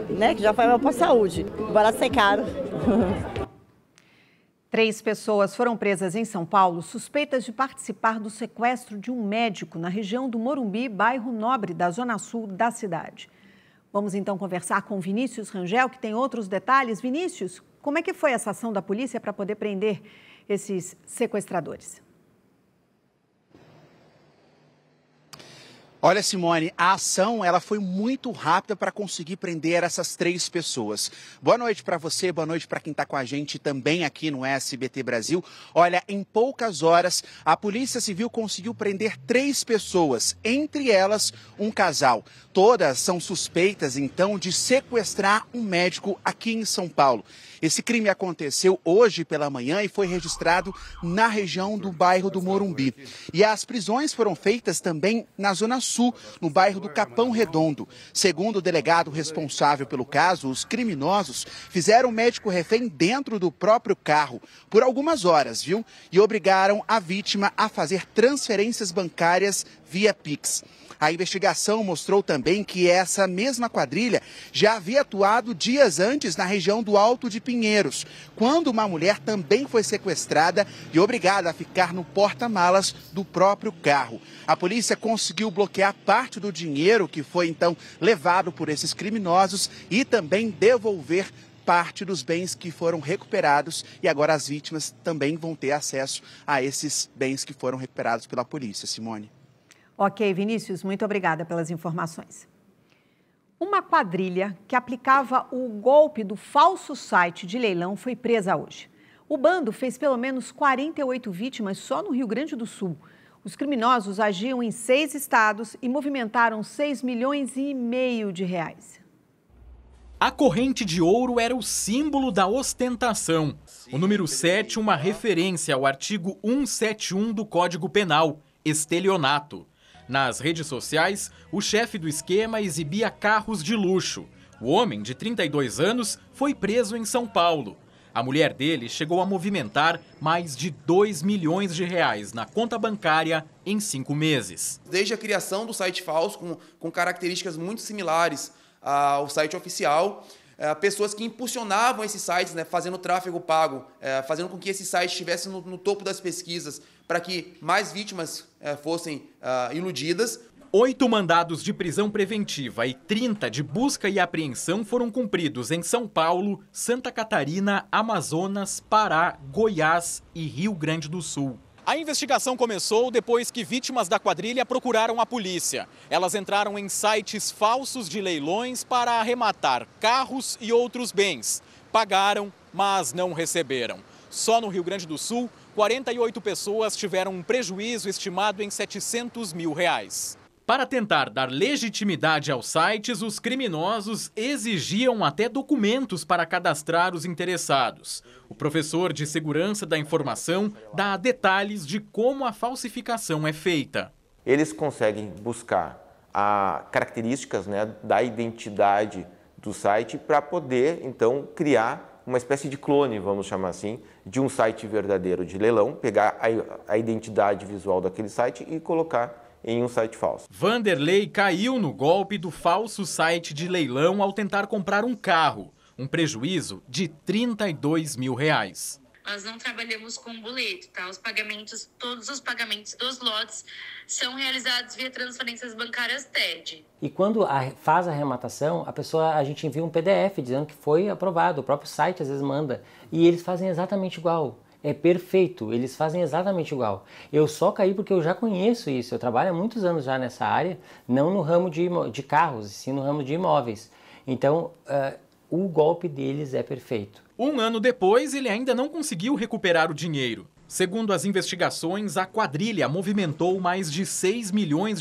né? Que já faz mal para a saúde, barato ser caro. 3 pessoas foram presas em São Paulo suspeitas de participar do sequestro de um médico na região do Morumbi, bairro Nobre, da zona sul da cidade. Vamos então conversar com Vinícius Rangel, que tem outros detalhes. Vinícius, como é que foi essa ação da polícia para poder prender esses sequestradores? Olha, Simone, a ação ela foi muito rápida para conseguir prender essas 3 pessoas. Boa noite para você, boa noite para quem está com a gente também aqui no SBT Brasil. Olha, em poucas horas, a Polícia Civil conseguiu prender 3 pessoas, entre elas um casal. Todas são suspeitas, então, de sequestrar um médico aqui em São Paulo. Esse crime aconteceu hoje pela manhã e foi registrado na região do bairro do Morumbi. E as prisões foram feitas também na Zona Sul, no bairro do Capão Redondo. Segundo o delegado responsável pelo caso, os criminosos fizeram o médico refém dentro do próprio carro por algumas horas, viu? E obrigaram a vítima a fazer transferências bancárias via Pix. A investigação mostrou também que essa mesma quadrilha já havia atuado dias antes na região do Alto de Pinheiros, quando uma mulher também foi sequestrada e obrigada a ficar no porta-malas do próprio carro. A polícia conseguiu bloquear parte do dinheiro que foi então levado por esses criminosos e também devolver parte dos bens que foram recuperados e agora as vítimas também vão ter acesso a esses bens que foram recuperados pela polícia, Simone. Ok, Vinícius, muito obrigada pelas informações. Uma quadrilha que aplicava o golpe do falso site de leilão foi presa hoje. O bando fez pelo menos 48 vítimas só no Rio Grande do Sul. Os criminosos agiam em 6 estados e movimentaram 6,5 milhões de reais. A corrente de ouro era o símbolo da ostentação. O número 7, uma referência ao artigo 171 do Código Penal, estelionato. Nas redes sociais, o chefe do esquema exibia carros de luxo. O homem, de 32 anos, foi preso em São Paulo. A mulher dele chegou a movimentar mais de 2 milhões de reais na conta bancária em 5 meses. Desde a criação do site falso, com características muito similares ao site oficial, pessoas que impulsionavam esses sites, né, fazendo tráfego pago, fazendo com que esses sites estivessem no topo das pesquisas, para que mais vítimas fossem iludidas. 8 mandados de prisão preventiva e 30 de busca e apreensão foram cumpridos em São Paulo, Santa Catarina, Amazonas, Pará, Goiás e Rio Grande do Sul. A investigação começou depois que vítimas da quadrilha procuraram a polícia. Elas entraram em sites falsos de leilões para arrematar carros e outros bens. Pagaram, mas não receberam. Só no Rio Grande do Sul, 48 pessoas tiveram um prejuízo estimado em R$700 mil. Para tentar dar legitimidade aos sites, os criminosos exigiam até documentos para cadastrar os interessados. O professor de Segurança da Informação dá detalhes de como a falsificação é feita. Eles conseguem buscar características, né, da identidade do site para poder, então, criar uma espécie de clone, vamos chamar assim, de um site verdadeiro de leilão, pegar a identidade visual daquele site e colocar em um site falso. Vanderlei caiu no golpe do falso site de leilão ao tentar comprar um carro, um prejuízo de R$32 mil. Nós não trabalhamos com boleto, tá? Todos os pagamentos dos lotes são realizados via transferências bancárias TED. E quando faz a arrematação, a gente envia um PDF dizendo que foi aprovado, o próprio site às vezes manda, e eles fazem exatamente igual. É perfeito, eles fazem exatamente igual. Eu só caí porque eu já conheço isso, eu trabalho há muitos anos já nessa área, não no ramo de carros, sim no ramo de imóveis. Então, o golpe deles é perfeito. Um ano depois, ele ainda não conseguiu recuperar o dinheiro. Segundo as investigações, a quadrilha movimentou mais de R$6 milhões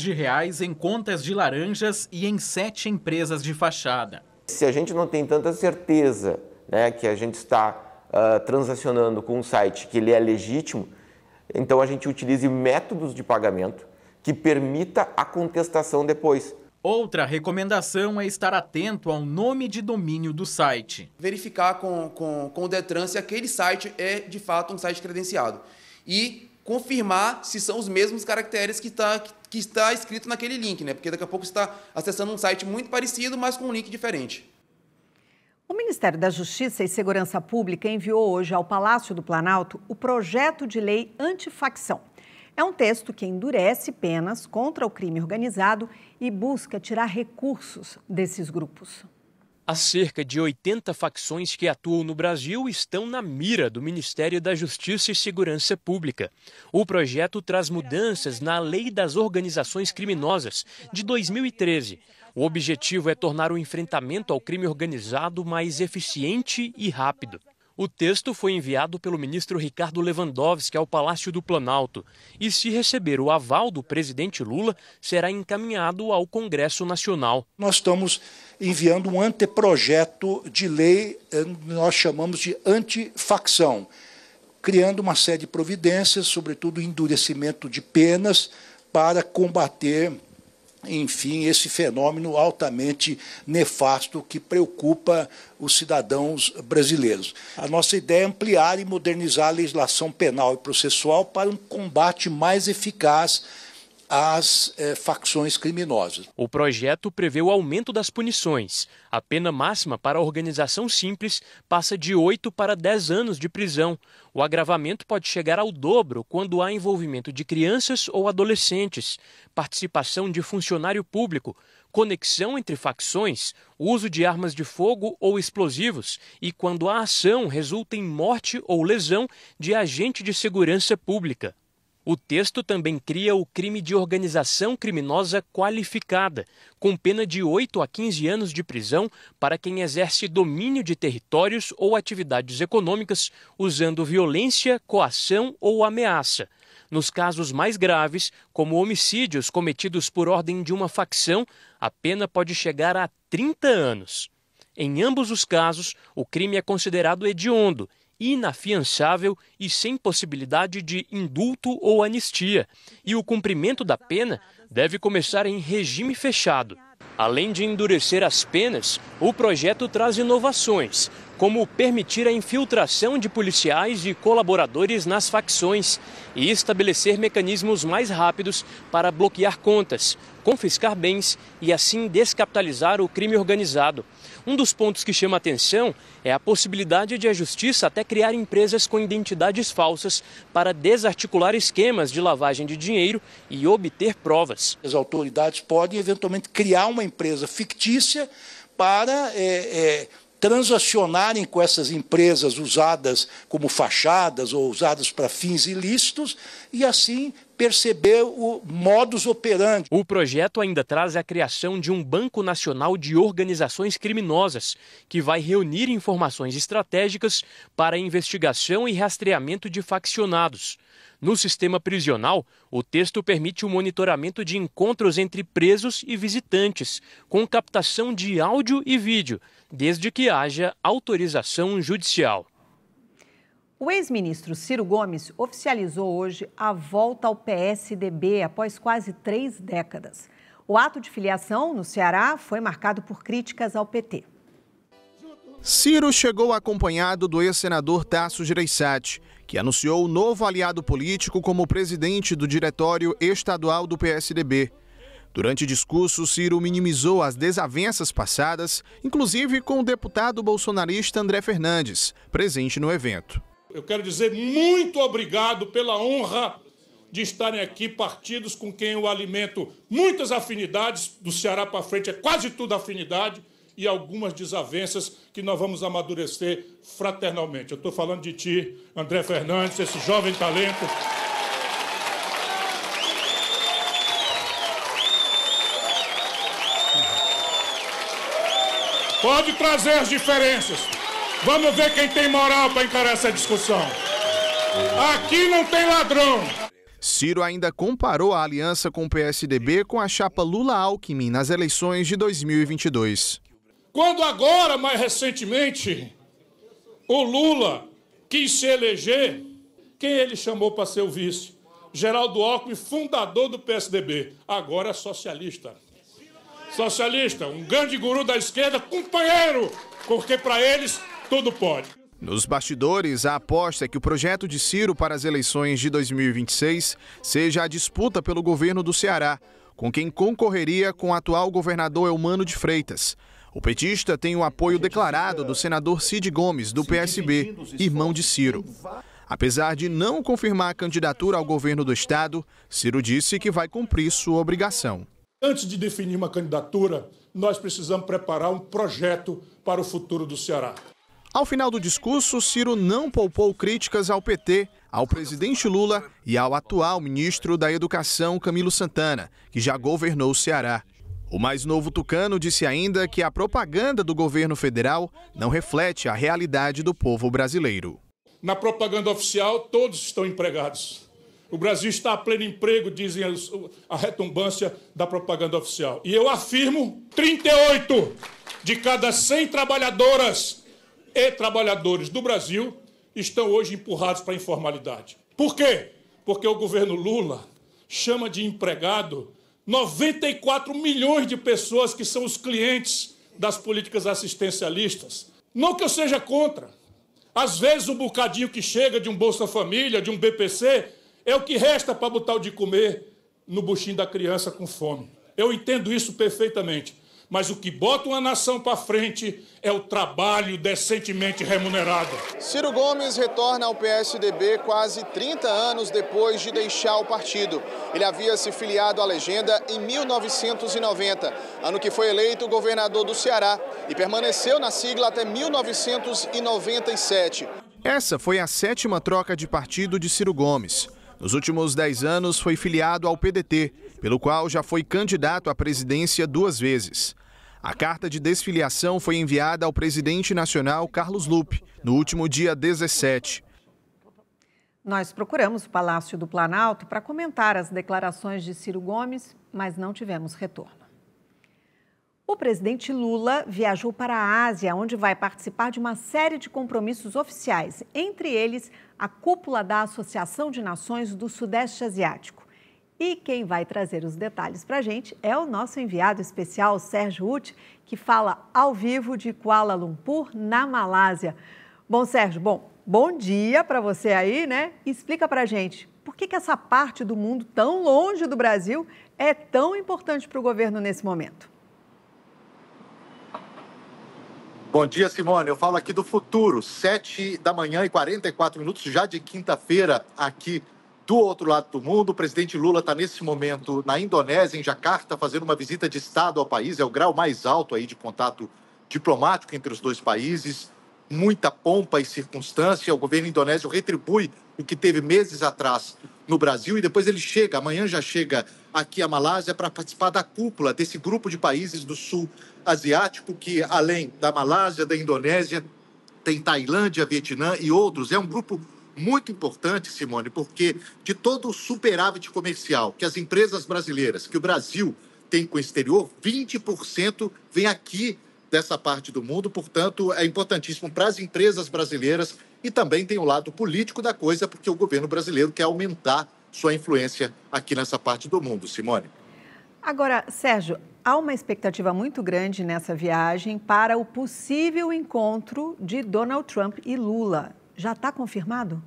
em contas de laranjas e em 7 empresas de fachada. Se a gente não tem tanta certeza, né, que a gente está transacionando com um site que ele é legítimo, então a gente utilize métodos de pagamento que permita a contestação depois. Outra recomendação é estar atento ao nome de domínio do site. Verificar com o Detran se aquele site é de fato um site credenciado e confirmar se são os mesmos caracteres que está escrito naquele link, né? Porque daqui a pouco você está acessando um site muito parecido, mas com um link diferente. O Ministério da Justiça e Segurança Pública enviou hoje ao Palácio do Planalto o projeto de lei antifacção. É um texto que endurece penas contra o crime organizado e busca tirar recursos desses grupos. As cerca de 80 facções que atuam no Brasil estão na mira do Ministério da Justiça e Segurança Pública. O projeto traz mudanças na Lei das Organizações Criminosas, de 2013. O objetivo é tornar o enfrentamento ao crime organizado mais eficiente e rápido. O texto foi enviado pelo ministro Ricardo Lewandowski ao Palácio do Planalto e, se receber o aval do presidente Lula, será encaminhado ao Congresso Nacional. Nós estamos enviando um anteprojeto de lei, nós chamamos de antifacção, criando uma série de providências, sobretudo endurecimento de penas para combater, enfim, esse fenômeno altamente nefasto que preocupa os cidadãos brasileiros. A nossa ideia é ampliar e modernizar a legislação penal e processual para um combate mais eficaz às facções criminosas. O projeto prevê o aumento das punições. A pena máxima para a organização simples passa de 8 para 10 anos de prisão. O agravamento pode chegar ao dobro quando há envolvimento de crianças ou adolescentes, participação de funcionário público, conexão entre facções, uso de armas de fogo ou explosivos e quando a ação resulta em morte ou lesão de agente de segurança pública. O texto também cria o crime de organização criminosa qualificada, com pena de 8 a 15 anos de prisão para quem exerce domínio de territórios ou atividades econômicas usando violência, coação ou ameaça. Nos casos mais graves, como homicídios cometidos por ordem de uma facção, a pena pode chegar a 30 anos. Em ambos os casos, o crime é considerado hediondo, inafiançável e sem possibilidade de indulto ou anistia, e o cumprimento da pena deve começar em regime fechado. Além de endurecer as penas, o projeto traz inovações, como permitir a infiltração de policiais e colaboradores nas facções e estabelecer mecanismos mais rápidos para bloquear contas, confiscar bens e assim descapitalizar o crime organizado. Um dos pontos que chama atenção é a possibilidade de a justiça até criar empresas com identidades falsas para desarticular esquemas de lavagem de dinheiro e obter provas. As autoridades podem eventualmente criar uma empresa fictícia para transacionarem com essas empresas usadas como fachadas ou usadas para fins ilícitos e assim perceber o modus operandi. O projeto ainda traz a criação de um Banco Nacional de Organizações Criminosas, que vai reunir informações estratégicas para investigação e rastreamento de faccionados. No sistema prisional, o texto permite o monitoramento de encontros entre presos e visitantes, com captação de áudio e vídeo, desde que haja autorização judicial. O ex-ministro Ciro Gomes oficializou hoje a volta ao PSDB após quase 3 décadas. O ato de filiação no Ceará foi marcado por críticas ao PT. Ciro chegou acompanhado do ex-senador Tasso Gereissati, que anunciou o novo aliado político como presidente do diretório estadual do PSDB. Durante discurso, Ciro minimizou as desavenças passadas, inclusive com o deputado bolsonarista André Fernandes, presente no evento. Eu quero dizer muito obrigado pela honra de estarem aqui partidos com quem eu alimento muitas afinidades, do Ceará para frente é quase tudo afinidade, e algumas desavenças que nós vamos amadurecer fraternalmente. Eu estou falando de ti, André Fernandes, esse jovem talento. Pode trazer as diferenças. Vamos ver quem tem moral para encarar essa discussão. Aqui não tem ladrão. Ciro ainda comparou a aliança com o PSDB com a chapa Lula-Alckmin nas eleições de 2022. Quando agora, mais recentemente, o Lula quis se eleger, quem ele chamou para ser o vice? Geraldo Alckmin, fundador do PSDB, agora é socialista. Socialista, um grande guru da esquerda, companheiro, porque para eles tudo pode. Nos bastidores, a aposta é que o projeto de Ciro para as eleições de 2026 seja a disputa pelo governo do Ceará, com quem concorreria com o atual governador Eumano de Freitas. O petista tem o apoio declarado do senador Cid Gomes, do PSB, irmão de Ciro. Apesar de não confirmar a candidatura ao governo do estado, Ciro disse que vai cumprir sua obrigação. Antes de definir uma candidatura, nós precisamos preparar um projeto para o futuro do Ceará. Ao final do discurso, Ciro não poupou críticas ao PT, ao presidente Lula e ao atual ministro da Educação, Camilo Santana, que já governou o Ceará. O mais novo tucano disse ainda que a propaganda do governo federal não reflete a realidade do povo brasileiro. Na propaganda oficial, todos estão empregados. O Brasil está a pleno emprego, dizem a retumbância da propaganda oficial. E eu afirmo, 38 de cada 100 trabalhadoras e trabalhadores do Brasil estão hoje empurrados para a informalidade. Por quê? Porque o governo Lula chama de empregado 94 milhões de pessoas que são os clientes das políticas assistencialistas. Não que eu seja contra. Às vezes o bocadinho que chega de um Bolsa Família, de um BPC, é o que resta para botar o de comer no buchinho da criança com fome. Eu entendo isso perfeitamente. Mas o que bota uma nação para frente é o trabalho decentemente remunerado. Ciro Gomes retorna ao PSDB quase 30 anos depois de deixar o partido. Ele havia se filiado à legenda em 1990, ano que foi eleito governador do Ceará, e permaneceu na sigla até 1997. Essa foi a 7ª troca de partido de Ciro Gomes. Nos últimos 10 anos foi filiado ao PDT, pelo qual já foi candidato à presidência 2 vezes. A carta de desfiliação foi enviada ao presidente nacional Carlos Lupe, no último dia 17. Nós procuramos o Palácio do Planalto para comentar as declarações de Ciro Gomes, mas não tivemos retorno. O presidente Lula viajou para a Ásia, onde vai participar de uma série de compromissos oficiais, entre eles a cúpula da Associação de Nações do Sudeste Asiático. E quem vai trazer os detalhes para a gente é o nosso enviado especial, Sérgio Uti, que fala ao vivo de Kuala Lumpur, na Malásia. Bom, Sérgio, bom dia para você aí, né? Explica para a gente, por que essa parte do mundo tão longe do Brasil é tão importante para o governo nesse momento? Bom dia, Simone. Eu falo aqui do futuro, 7h44, já de quinta-feira, aqui do outro lado do mundo. O presidente Lula está nesse momento na Indonésia, em Jakarta, fazendo uma visita de Estado ao país. É o grau mais alto aí de contato diplomático entre os dois países. muita pompa e circunstância. O governo indonésio retribui o que teve meses atrás no Brasil e depois ele chega, amanhã já chega aqui à Malásia para participar da cúpula desse grupo de países do sul asiático que, além da Malásia, da Indonésia, tem Tailândia, Vietnã e outros. É um grupo muito importante, Simone, porque de todo o superávit comercial que as empresas brasileiras, que o Brasil tem com o exterior, 20% vem aqui dessa parte do mundo. Portanto, é importantíssimo para as empresas brasileiras e também tem o lado político da coisa, porque o governo brasileiro quer aumentar sua influência aqui nessa parte do mundo, Simone. Agora, Sérgio, há uma expectativa muito grande nessa viagem para o possível encontro de Donald Trump e Lula. Já está confirmado?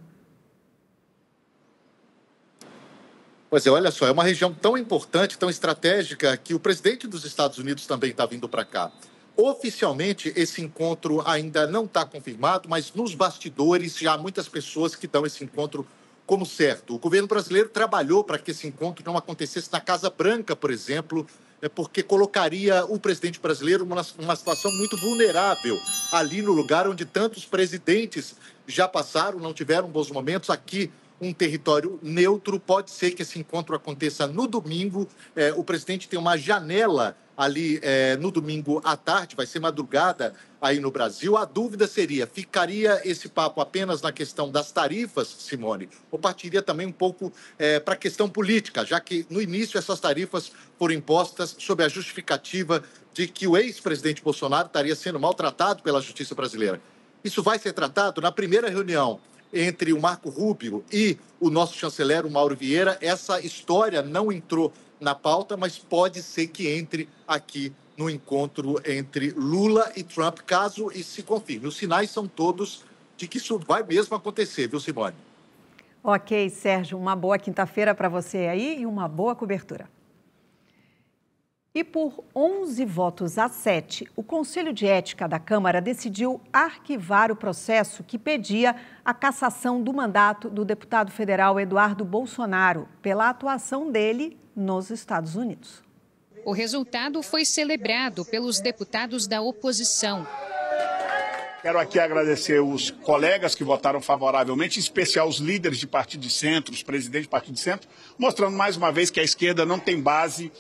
Pois é, olha só, é uma região tão importante, tão estratégica, que o presidente dos Estados Unidos também está vindo para cá. Oficialmente, esse encontro ainda não está confirmado, mas nos bastidores já há muitas pessoas que dão esse encontro como certo. O governo brasileiro trabalhou para que esse encontro não acontecesse na Casa Branca, por exemplo, porque colocaria o presidente brasileiro numa situação muito vulnerável, ali no lugar onde tantos presidentes já passaram, não tiveram bons momentos. Aqui, um território neutro. Pode ser que esse encontro aconteça no domingo. O presidente tem uma janela ali no domingo à tarde, vai ser madrugada aí no Brasil. A dúvida seria, ficaria esse papo apenas na questão das tarifas, Simone, ou partiria também um pouco para a questão política, já que no início essas tarifas foram impostas sob a justificativa de que o ex-presidente Bolsonaro estaria sendo maltratado pela justiça brasileira. Isso vai ser tratado na primeira reunião entre o Marco Rubio e o nosso chanceler, o Mauro Vieira. Essa história não entrou na pauta, mas pode ser que entre aqui no encontro entre Lula e Trump, caso isso se confirme. Os sinais são todos de que isso vai mesmo acontecer, viu, Simone? Ok, Sérgio, uma boa quinta-feira para você aí e uma boa cobertura. E por 11 votos a 7, o Conselho de Ética da Câmara decidiu arquivar o processo que pedia a cassação do mandato do deputado federal Eduardo Bolsonaro pela atuação dele nos Estados Unidos. O resultado foi celebrado pelos deputados da oposição. Quero aqui agradecer os colegas que votaram favoravelmente, em especial os líderes de partido de centro, os presidentes de partido de centro, mostrando mais uma vez que a esquerda não tem base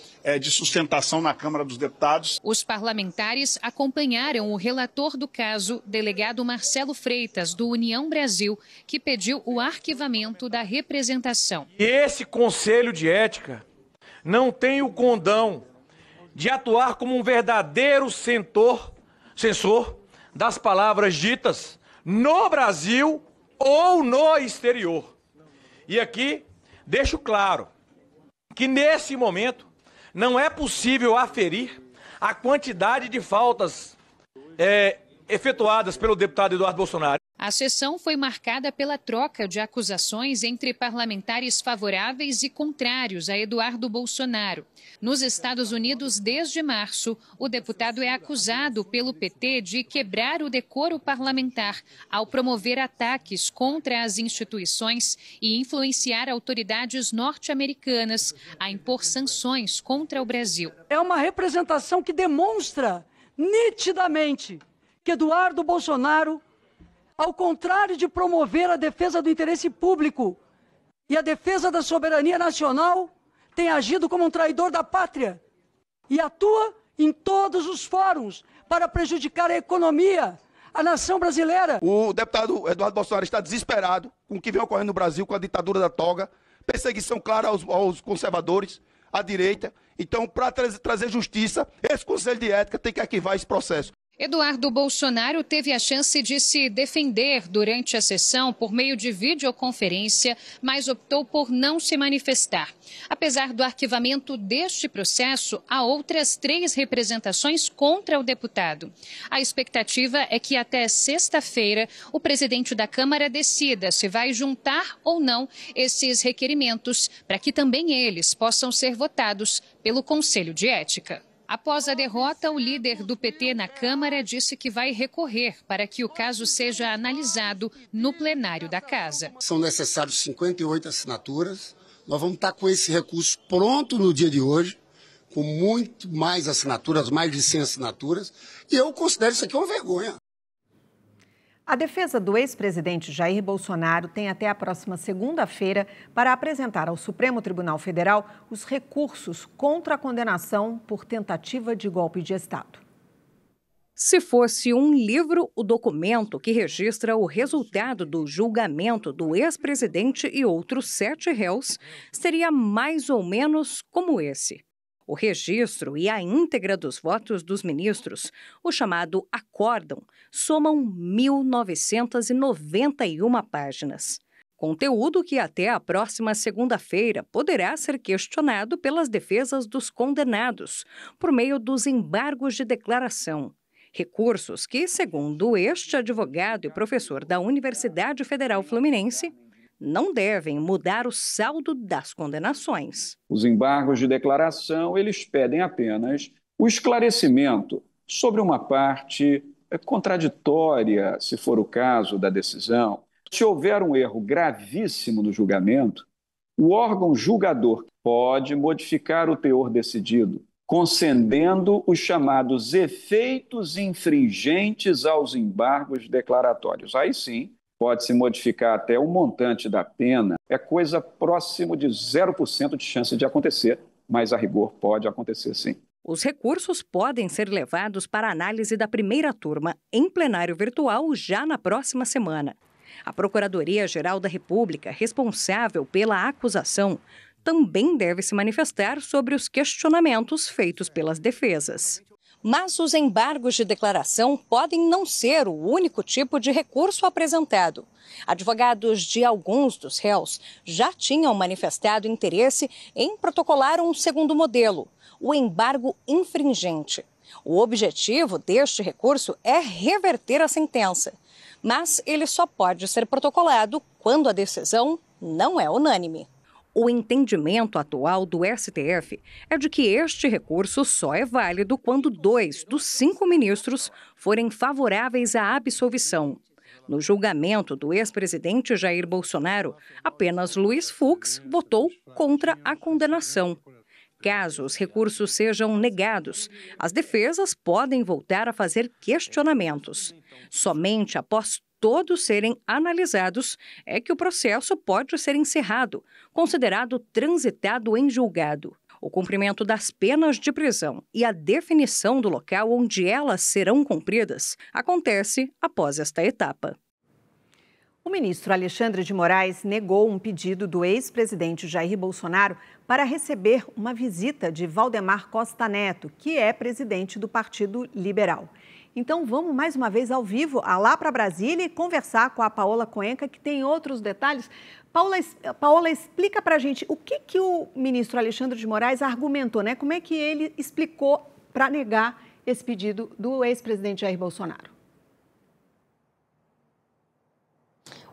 de sustentação na Câmara dos Deputados. Os parlamentares acompanharam o relator do caso, delegado Marcelo Freitas, do União Brasil, que pediu o arquivamento da representação. E esse Conselho de Ética não tem o condão de atuar como um verdadeiro censor das palavras ditas no Brasil ou no exterior. E aqui deixo claro que nesse momento não é possível aferir a quantidade de faltas efetuadas pelo deputado Eduardo Bolsonaro. A sessão foi marcada pela troca de acusações entre parlamentares favoráveis e contrários a Eduardo Bolsonaro. Nos Estados Unidos, desde março, o deputado é acusado pelo PT de quebrar o decoro parlamentar ao promover ataques contra as instituições e influenciar autoridades norte-americanas a impor sanções contra o Brasil. É uma representação que demonstra nitidamente que Eduardo Bolsonaro, ao contrário de promover a defesa do interesse público e a defesa da soberania nacional, tem agido como um traidor da pátria e atua em todos os fóruns para prejudicar a economia, a nação brasileira. O deputado Eduardo Bolsonaro está desesperado com o que vem ocorrendo no Brasil, com a ditadura da toga, perseguição clara aos conservadores, à direita. Então, para trazer justiça, esse Conselho de Ética tem que arquivar esse processo. Eduardo Bolsonaro teve a chance de se defender durante a sessão por meio de videoconferência, mas optou por não se manifestar. Apesar do arquivamento deste processo, há outras 3 representações contra o deputado. A expectativa é que até sexta-feira o presidente da Câmara decida se vai juntar ou não esses requerimentos, para que também eles possam ser votados pelo Conselho de Ética. Após a derrota, o líder do PT na Câmara disse que vai recorrer para que o caso seja analisado no plenário da Casa. São necessários 58 assinaturas. Nós vamos estar com esse recurso pronto no dia de hoje, com muito mais assinaturas, mais de 100 assinaturas. E eu considero isso aqui uma vergonha. A defesa do ex-presidente Jair Bolsonaro tem até a próxima segunda-feira para apresentar ao Supremo Tribunal Federal os recursos contra a condenação por tentativa de golpe de Estado. Se fosse um livro, o documento que registra o resultado do julgamento do ex-presidente e outros 7 réus seria mais ou menos como esse. O registro e a íntegra dos votos dos ministros, o chamado acórdão, somam 1.991 páginas. Conteúdo que até a próxima segunda-feira poderá ser questionado pelas defesas dos condenados, por meio dos embargos de declaração. Recursos que, segundo este advogado e professor da Universidade Federal Fluminense, não devem mudar o saldo das condenações. Os embargos de declaração, eles pedem apenas o esclarecimento sobre uma parte contraditória, se for o caso da decisão. Se houver um erro gravíssimo no julgamento, o órgão julgador pode modificar o teor decidido, concedendo os chamados efeitos infringentes aos embargos declaratórios. Aí sim, pode-se modificar até o montante da pena. É coisa próximo de 0% de chance de acontecer, mas a rigor pode acontecer sim. Os recursos podem ser levados para análise da primeira turma em plenário virtual já na próxima semana. A Procuradoria-Geral da República, responsável pela acusação, também deve se manifestar sobre os questionamentos feitos pelas defesas. Mas os embargos de declaração podem não ser o único tipo de recurso apresentado. Advogados de alguns dos réus já tinham manifestado interesse em protocolar um segundo modelo, o embargo infringente. O objetivo deste recurso é reverter a sentença, mas ele só pode ser protocolado quando a decisão não é unânime. O entendimento atual do STF é de que este recurso só é válido quando 2 dos 5 ministros forem favoráveis à absolvição. No julgamento do ex-presidente Jair Bolsonaro, apenas Luiz Fux votou contra a condenação. Caso os recursos sejam negados, as defesas podem voltar a fazer questionamentos. Somente após todos serem analisados é que o processo pode ser encerrado, considerado transitado em julgado. O cumprimento das penas de prisão e a definição do local onde elas serão cumpridas acontece após esta etapa. O ministro Alexandre de Moraes negou um pedido do ex-presidente Jair Bolsonaro para receber uma visita de Valdemar Costa Neto, que é presidente do Partido Liberal. Então, vamos mais uma vez ao vivo, lá para Brasília, e conversar com a Paola Cuenca, que tem outros detalhes. Paola, explica para a gente o que o ministro Alexandre de Moraes argumentou, né? Como é que ele explicou para negar esse pedido do ex-presidente Jair Bolsonaro?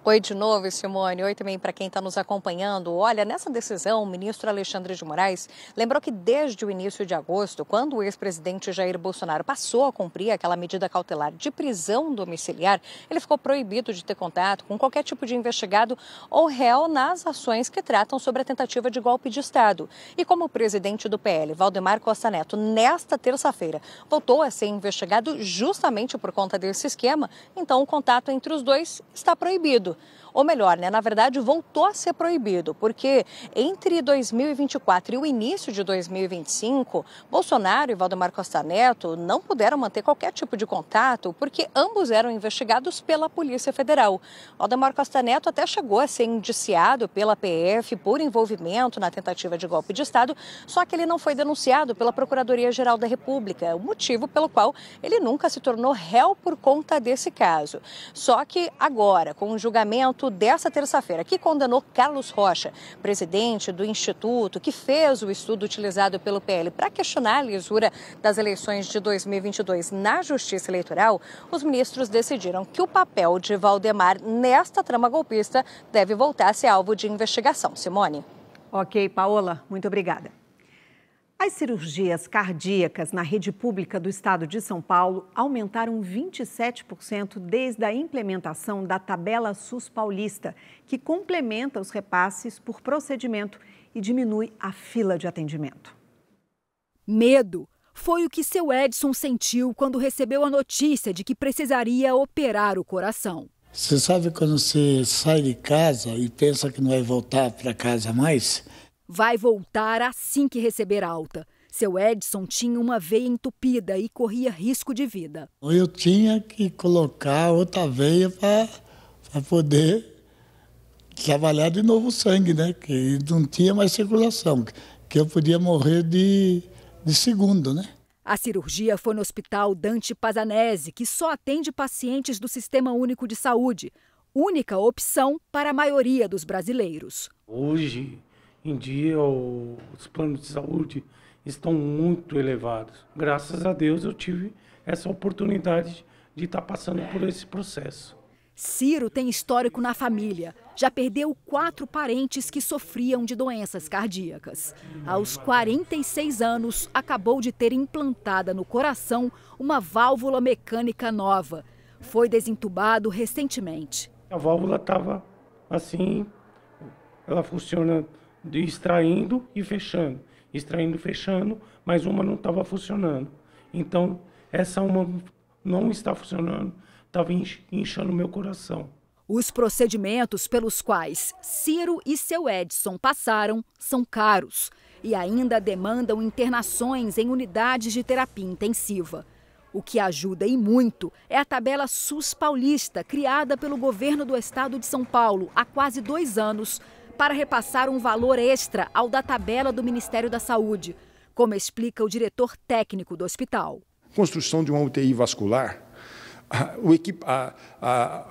Oi de novo, Simone. Oi também para quem está nos acompanhando. Olha, nessa decisão, o ministro Alexandre de Moraes lembrou que desde o início de agosto, quando o ex-presidente Jair Bolsonaro passou a cumprir aquela medida cautelar de prisão domiciliar, ele ficou proibido de ter contato com qualquer tipo de investigado ou réu nas ações que tratam sobre a tentativa de golpe de Estado. E como o presidente do PL, Valdemar Costa Neto, nesta terça-feira, voltou a ser investigado justamente por conta desse esquema, então o contato entre os dois está proibido. Ou melhor, na verdade, voltou a ser proibido, porque entre 2024 e o início de 2025, Bolsonaro e Valdemar Costa Neto não puderam manter qualquer tipo de contato, porque ambos eram investigados pela Polícia Federal. Valdemar Costa Neto até chegou a ser indiciado pela PF por envolvimento na tentativa de golpe de Estado, só que ele não foi denunciado pela Procuradoria-Geral da República, o motivo pelo qual ele nunca se tornou réu por conta desse caso. Só que agora, com o julgamento dessa terça-feira, que condenou Carlos Rocha, presidente do Instituto, que fez o estudo utilizado pelo PL para questionar a lisura das eleições de 2022 na Justiça Eleitoral, os ministros decidiram que o papel de Valdemar nesta trama golpista deve voltar a ser alvo de investigação. Simone. Ok, Paola, muito obrigada. As cirurgias cardíacas na rede pública do estado de São Paulo aumentaram 27% desde a implementação da tabela SUS paulista, que complementa os repasses por procedimento e diminui a fila de atendimento. Medo. foi o que seu Edson sentiu quando recebeu a notícia de que precisaria operar o coração. Você sabe quando você sai de casa e pensa que não vai voltar para casa mais? Vai voltar assim que receber alta. Seu Edson tinha uma veia entupida e corria risco de vida. Eu tinha que colocar outra veia para poder trabalhar de novo o sangue, né? Que não tinha mais circulação, que eu podia morrer de segundo, né? A cirurgia foi no Hospital Dante Pazanese, que só atende pacientes do Sistema Único de Saúde, única opção para a maioria dos brasileiros. Hoje em dia, os planos de saúde estão muito elevados. Graças a Deus eu tive essa oportunidade de estar passando por esse processo. Ciro tem histórico na família. Já perdeu 4 parentes que sofriam de doenças cardíacas. Aos 46 anos, acabou de ter implantada no coração uma válvula mecânica nova. Foi desentubado recentemente. A válvula estava assim, ela funciona de extraindo e fechando. Extraindo e fechando, mas uma não estava funcionando. Então, essa uma não está funcionando. Estava inchando meu coração. Os procedimentos pelos quais Ciro e seu Edson passaram são caros e ainda demandam internações em unidades de terapia intensiva. O que ajuda e muito é a tabela SUS paulista, criada pelo governo do estado de São Paulo há quase 2 anos, para repassar um valor extra ao da tabela do Ministério da Saúde, como explica o diretor técnico do hospital. Construção de uma UTI vascular.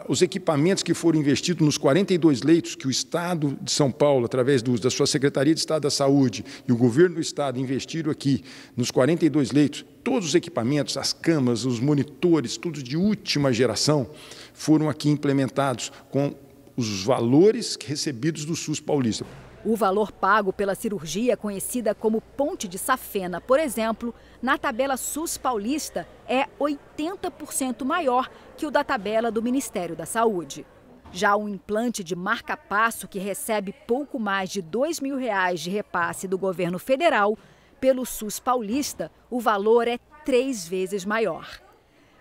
Os equipamentos que foram investidos nos 42 leitos que o Estado de São Paulo, através da sua Secretaria de Estado da Saúde e o governo do Estado investiram aqui nos 42 leitos, todos os equipamentos, as camas, os monitores, tudo de última geração, foram aqui implementados com os valores recebidos do SUS paulista. O valor pago pela cirurgia, conhecida como ponte de safena, por exemplo, na tabela SUS paulista é 80% maior que o da tabela do Ministério da Saúde. Já o implante de marca-passo, que recebe pouco mais de R$2.000 de repasse do governo federal, pelo SUS paulista, o valor é 3 vezes maior.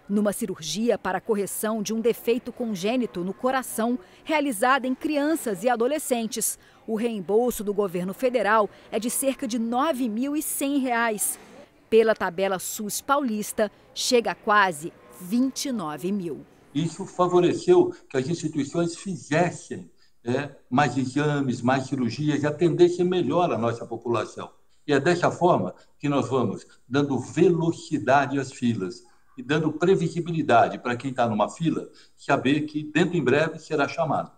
Numa cirurgia para a correção de um defeito congênito no coração, realizada em crianças e adolescentes, o reembolso do governo federal é de cerca de R$ 9.100. Pela tabela SUS paulista, chega a quase 29 mil. Isso favoreceu que as instituições fizessem mais exames, mais cirurgias e atendessem melhor a nossa população. E é dessa forma que nós vamos dando velocidade às filas e dando previsibilidade para quem está numa fila, saber que dentro em breve será chamado.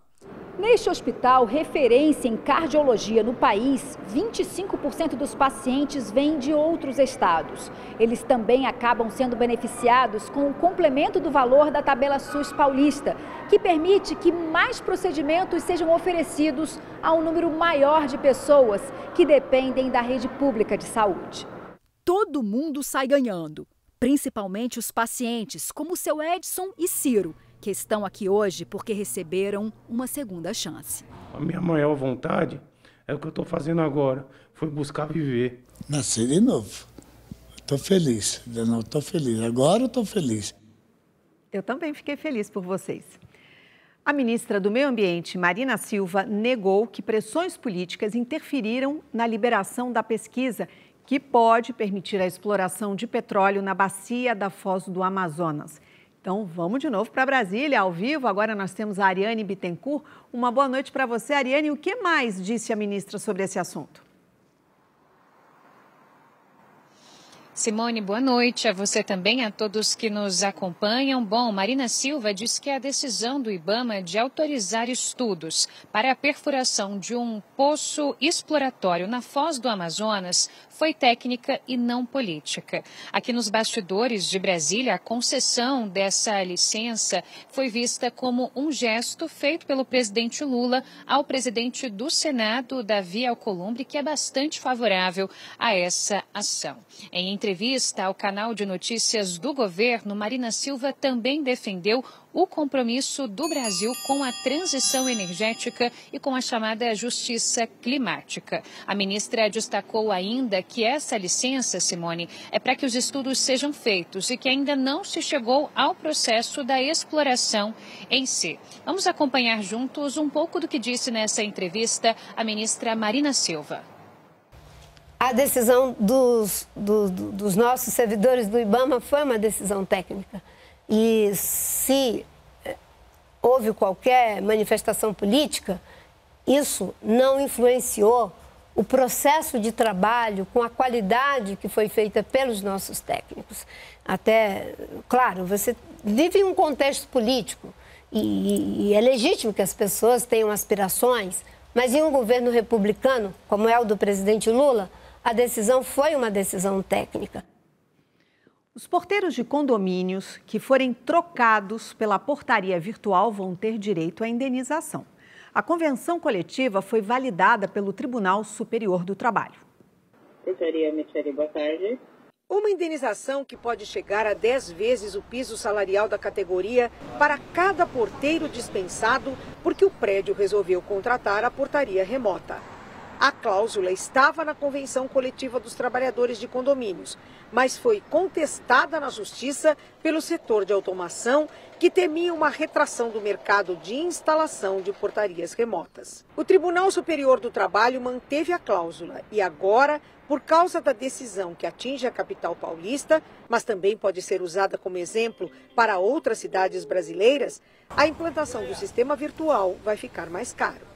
Neste hospital, referência em cardiologia no país, 25% dos pacientes vêm de outros estados. Eles também acabam sendo beneficiados com o complemento do valor da tabela SUS paulista, que permite que mais procedimentos sejam oferecidos a um número maior de pessoas que dependem da rede pública de saúde. Todo mundo sai ganhando, principalmente os pacientes, como o seu Edson e Ciro, que estão aqui hoje porque receberam uma segunda chance. A minha maior vontade é o que eu estou fazendo agora, foi buscar viver. Nascer de novo. Estou feliz, estou feliz. Agora eu estou feliz. Eu também fiquei feliz por vocês. A ministra do Meio Ambiente, Marina Silva, negou que pressões políticas interferiram na liberação da pesquisa que pode permitir a exploração de petróleo na bacia da Foz do Amazonas. Então, vamos de novo para Brasília, ao vivo. Agora nós temos a Ariane Bittencourt. Uma boa noite para você, Ariane. O que mais disse a ministra sobre esse assunto? Simone, boa noite a você também, a todos que nos acompanham. Bom, Marina Silva disse que a decisão do IBAMA de autorizar estudos para a perfuração de um poço exploratório na Foz do Amazonas foi técnica e não política. Aqui nos bastidores de Brasília, a concessão dessa licença foi vista como um gesto feito pelo presidente Lula ao presidente do Senado, Davi Alcolumbre, que é bastante favorável a essa ação. Em entrevista entrevista ao canal de notícias do governo, Marina Silva também defendeu o compromisso do Brasil com a transição energética e com a chamada justiça climática. A ministra destacou ainda que essa licença, Simone, é para que os estudos sejam feitos e que ainda não se chegou ao processo da exploração em si. Vamos acompanhar juntos um pouco do que disse nessa entrevista a ministra Marina Silva. A decisão dos nossos servidores do IBAMA foi uma decisão técnica. E se houve qualquer manifestação política, isso não influenciou o processo de trabalho com a qualidade que foi feita pelos nossos técnicos. Até, claro, você vive em um contexto político e é legítimo que as pessoas tenham aspirações, mas em um governo republicano, como é o do presidente Lula, a decisão foi uma decisão técnica. Os porteiros de condomínios que forem trocados pela portaria virtual vão ter direito à indenização. A convenção coletiva foi validada pelo Tribunal Superior do Trabalho. Boa tarde. Uma indenização que pode chegar a 10 vezes o piso salarial da categoria para cada porteiro dispensado porque o prédio resolveu contratar a portaria remota. A cláusula estava na Convenção Coletiva dos Trabalhadores de Condomínios, mas foi contestada na Justiça pelo setor de automação, que temia uma retração do mercado de instalação de portarias remotas. O Tribunal Superior do Trabalho manteve a cláusula e agora, por causa da decisão que atinge a capital paulista, mas também pode ser usada como exemplo para outras cidades brasileiras, a implantação do sistema virtual vai ficar mais caro.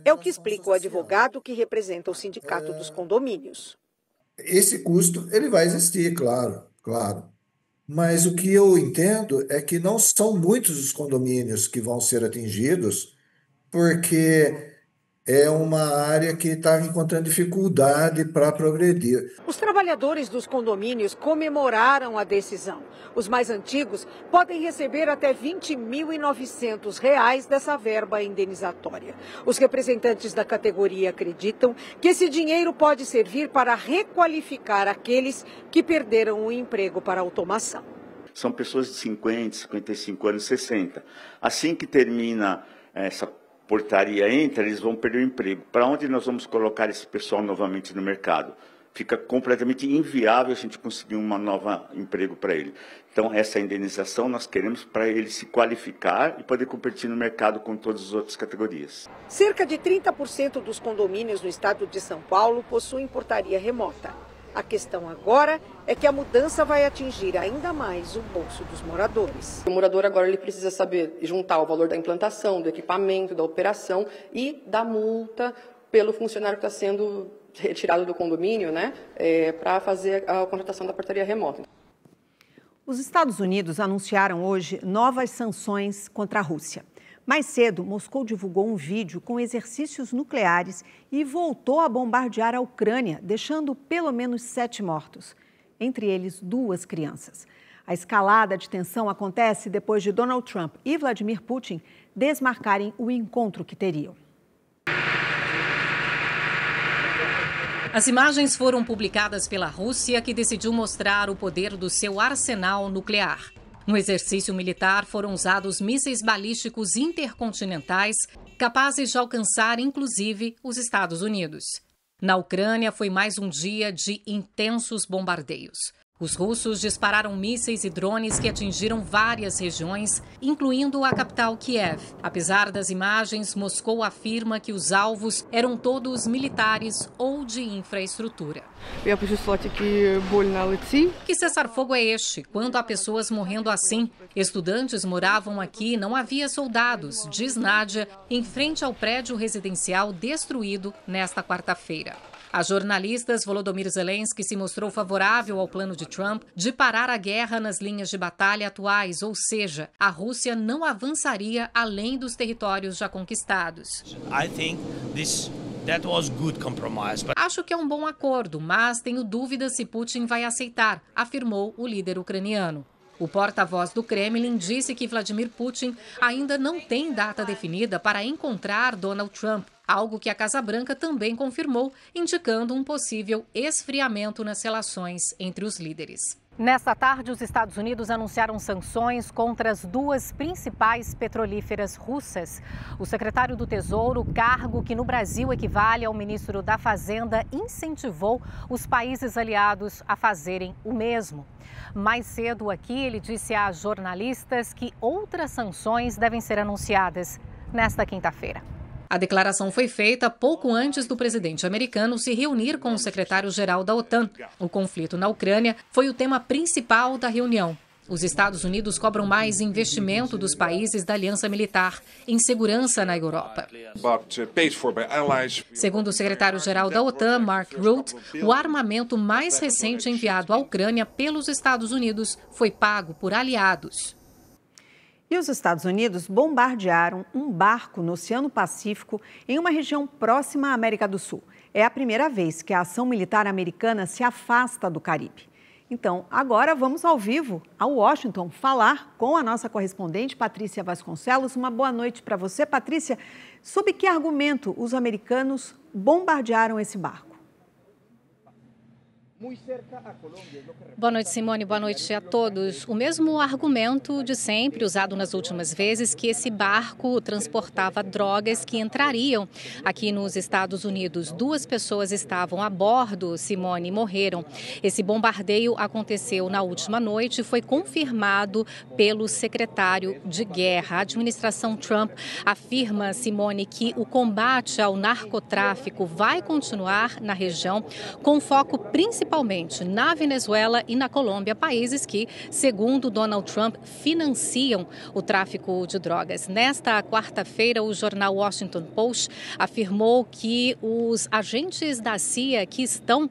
É o que explica o advogado que representa o Sindicato dos Condomínios. Esse custo ele vai existir, claro. Mas o que eu entendo é que não são muitos os condomínios que vão ser atingidos, porque é uma área que está encontrando dificuldade para progredir. Os trabalhadores dos condomínios comemoraram a decisão. Os mais antigos podem receber até R$ 20.900 dessa verba indenizatória. Os representantes da categoria acreditam que esse dinheiro pode servir para requalificar aqueles que perderam o emprego para a automação. São pessoas de 50, 55 anos, 60. Assim que termina essa portaria entra, eles vão perder o emprego. Para onde nós vamos colocar esse pessoal novamente no mercado? Fica completamente inviável a gente conseguir um novo emprego para ele. Então, essa indenização nós queremos para ele se qualificar e poder competir no mercado com todas as outras categorias. Cerca de 30% dos condomínios no estado de São Paulo possuem portaria remota. A questão agora é que a mudança vai atingir ainda mais o bolso dos moradores. O morador agora ele precisa saber juntar o valor da implantação, do equipamento, da operação e da multa pelo funcionário que está sendo retirado do condomínio, para fazer a contratação da portaria remota. Os Estados Unidos anunciaram hoje novas sanções contra a Rússia. Mais cedo, Moscou divulgou um vídeo com exercícios nucleares e voltou a bombardear a Ucrânia, deixando pelo menos 7 mortos, entre eles 2 crianças. A escalada de tensão acontece depois de Donald Trump e Vladimir Putin desmarcarem o encontro que teriam. As imagens foram publicadas pela Rússia, que decidiu mostrar o poder do seu arsenal nuclear. No exercício militar foram usados mísseis balísticos intercontinentais capazes de alcançar, inclusive, os Estados Unidos. Na Ucrânia, foi mais um dia de intensos bombardeios. Os russos dispararam mísseis e drones que atingiram várias regiões, incluindo a capital Kiev. Apesar das imagens, Moscou afirma que os alvos eram todos militares ou de infraestrutura. Que cessar-fogo é este? Quando há pessoas morrendo assim? Estudantes moravam aqui, não havia soldados, diz Nádia, em frente ao prédio residencial destruído nesta quarta-feira. A jornalistas Volodymyr Zelensky se mostrou favorável ao plano de Trump de parar a guerra nas linhas de batalha atuais, ou seja, a Rússia não avançaria além dos territórios já conquistados. Acho que é um bom acordo, mas tenho dúvidas se Putin vai aceitar, afirmou o líder ucraniano. O porta-voz do Kremlin disse que Vladimir Putin ainda não tem data definida para encontrar Donald Trump, algo que a Casa Branca também confirmou, indicando um possível esfriamento nas relações entre os líderes. Nesta tarde, os Estados Unidos anunciaram sanções contra as duas principais petrolíferas russas. O secretário do Tesouro, cargo que no Brasil equivale ao ministro da Fazenda, incentivou os países aliados a fazerem o mesmo. Mais cedo aqui, ele disse a jornalistas que outras sanções devem ser anunciadas nesta quinta-feira. A declaração foi feita pouco antes do presidente americano se reunir com o secretário-geral da OTAN. O conflito na Ucrânia foi o tema principal da reunião. Os Estados Unidos cobram mais investimento dos países da aliança militar em segurança na Europa. Segundo o secretário-geral da OTAN, Mark Rutte, o armamento mais recente enviado à Ucrânia pelos Estados Unidos foi pago por aliados. E os Estados Unidos bombardearam um barco no Oceano Pacífico em uma região próxima à América do Sul. É a primeira vez que a ação militar americana se afasta do Caribe. Então, agora vamos ao vivo a Washington falar com a nossa correspondente Patrícia Vasconcelos. Uma boa noite para você, Patrícia. Sob que argumento os americanos bombardearam esse barco? Boa noite, Simone. Boa noite a todos. O mesmo argumento de sempre, usado nas últimas vezes, que esse barco transportava drogas que entrariam aqui nos Estados Unidos. 2 pessoas estavam a bordo, Simone, e morreram. Esse bombardeio aconteceu na última noite e foi confirmado pelo secretário de Guerra. A administração Trump afirma, Simone, que o combate ao narcotráfico vai continuar na região, com foco principalmente na Venezuela e na Colômbia, países que, segundo Donald Trump, financiam o tráfico de drogas. Nesta quarta-feira, o jornal Washington Post afirmou que os agentes da CIA que estão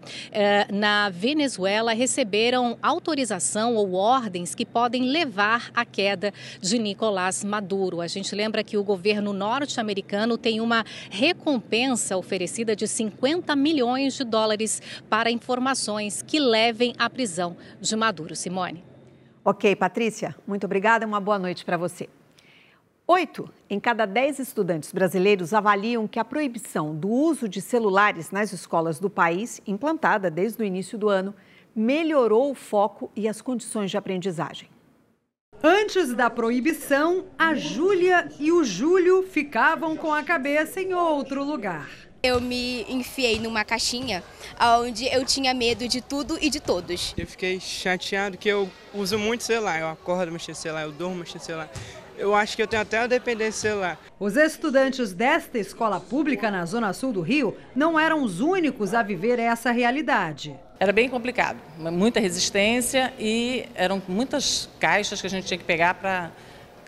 na Venezuela receberam autorização ou ordens que podem levar à queda de Nicolás Maduro. A gente lembra que o governo norte-americano tem uma recompensa oferecida de $50 milhões para informações que levem à prisão de Maduro. Simone. Ok, Patrícia, muito obrigada e uma boa noite para você. 8 em cada 10 estudantes brasileiros avaliam que a proibição do uso de celulares nas escolas do país, implantada desde o início do ano, melhorou o foco e as condições de aprendizagem. Antes da proibição, a Júlia e o Júlio ficavam com a cabeça em outro lugar. Eu me enfiei numa caixinha onde eu tinha medo de tudo e de todos. Eu fiquei chateado que eu uso muito celular. Eu acordo mexendo celular, eu durmo mexendo celular. Eu acho que eu tenho até a dependência celular. Os estudantes desta escola pública na Zona Sul do Rio não eram os únicos a viver essa realidade. Era bem complicado, muita resistência e eram muitas caixas que a gente tinha que pegar para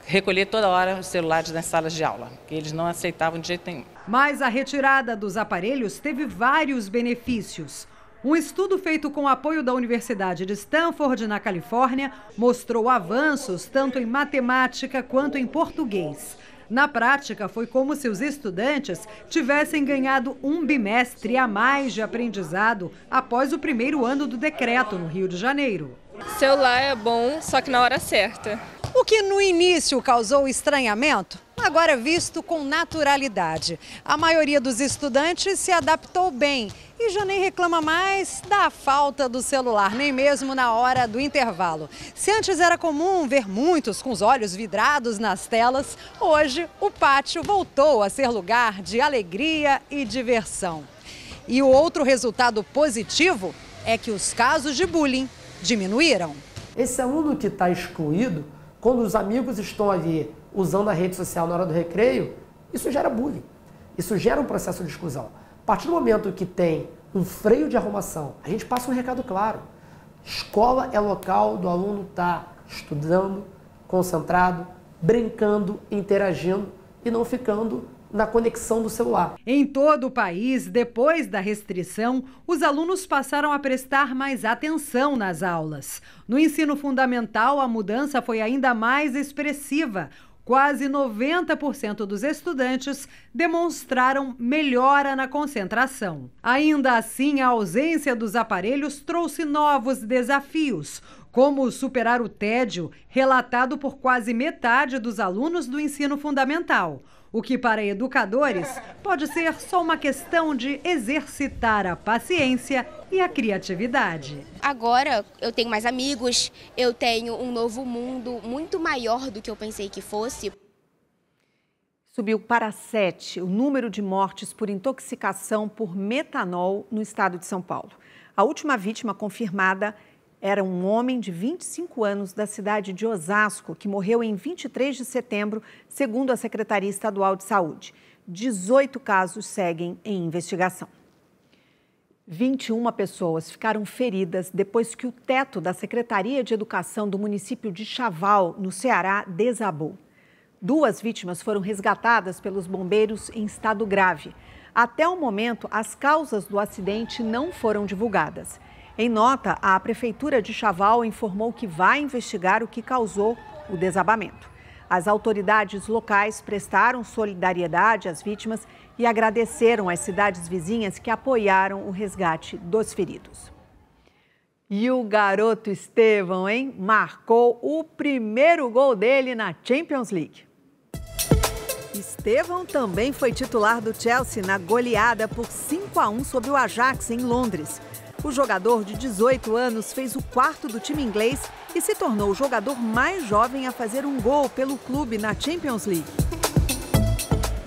recolher toda hora os celulares nas salas de aula, que eles não aceitavam de jeito nenhum. Mas a retirada dos aparelhos teve vários benefícios. Um estudo feito com apoio da Universidade de Stanford, na Califórnia, mostrou avanços tanto em matemática quanto em português. Na prática, foi como se os estudantes tivessem ganhado um bimestre a mais de aprendizado após o primeiro ano do decreto no Rio de Janeiro. Celular é bom, só que na hora certa. O que no início causou estranhamento, agora é visto com naturalidade. A maioria dos estudantes se adaptou bem e já nem reclama mais da falta do celular, nem mesmo na hora do intervalo. Se antes era comum ver muitos com os olhos vidrados nas telas, hoje o pátio voltou a ser lugar de alegria e diversão. E o outro resultado positivo é que os casos de bullying diminuíram. Esse aluno que está excluído, quando os amigos estão ali usando a rede social na hora do recreio, isso gera bullying, isso gera um processo de exclusão. A partir do momento que tem um freio de arrumação, a gente passa um recado claro. Escola é local do aluno estar estudando, concentrado, brincando, interagindo e não ficando na conexão do celular. Em todo o país, depois da restrição, os alunos passaram a prestar mais atenção nas aulas. No ensino fundamental, a mudança foi ainda mais expressiva. Quase 90% dos estudantes demonstraram melhora na concentração. Ainda assim, a ausência dos aparelhos trouxe novos desafios, Como superar o tédio, relatado por quase metade dos alunos do ensino fundamental. O que para educadores pode ser só uma questão de exercitar a paciência e a criatividade. Agora eu tenho mais amigos, eu tenho um novo mundo muito maior do que eu pensei que fosse. Subiu para 7 o número de mortes por intoxicação por metanol no estado de São Paulo. A última vítima confirmada era um homem de 25 anos da cidade de Osasco, que morreu em 23 de setembro, segundo a Secretaria Estadual de Saúde. 18 casos seguem em investigação. 21 pessoas ficaram feridas depois que o teto da Secretaria de Educação do município de Chaval, no Ceará, desabou. 2 vítimas foram resgatadas pelos bombeiros em estado grave. Até o momento, as causas do acidente não foram divulgadas. Em nota, a Prefeitura de Chaval informou que vai investigar o que causou o desabamento. As autoridades locais prestaram solidariedade às vítimas e agradeceram às cidades vizinhas que apoiaram o resgate dos feridos. E o garoto Estevão, hein? Marcou o primeiro gol dele na Champions League. Estevão também foi titular do Chelsea na goleada por 5-1 sobre o Ajax em Londres. O jogador de 18 anos fez o 4º do time inglês e se tornou o jogador mais jovem a fazer um gol pelo clube na Champions League.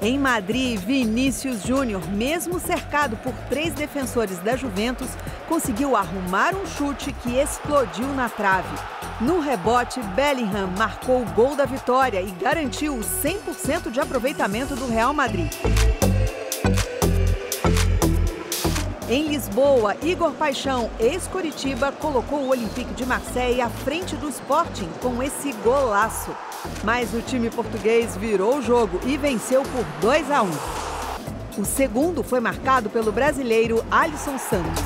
Em Madrid, Vinícius Júnior, mesmo cercado por 3 defensores da Juventus, conseguiu arrumar um chute que explodiu na trave. No rebote, Bellingham marcou o gol da vitória e garantiu o 100% de aproveitamento do Real Madrid. Em Lisboa, Igor Paixão, ex-Coritiba, colocou o Olympique de Marseille à frente do Sporting com esse golaço. Mas o time português virou o jogo e venceu por 2-1. O segundo foi marcado pelo brasileiro Alisson Santos.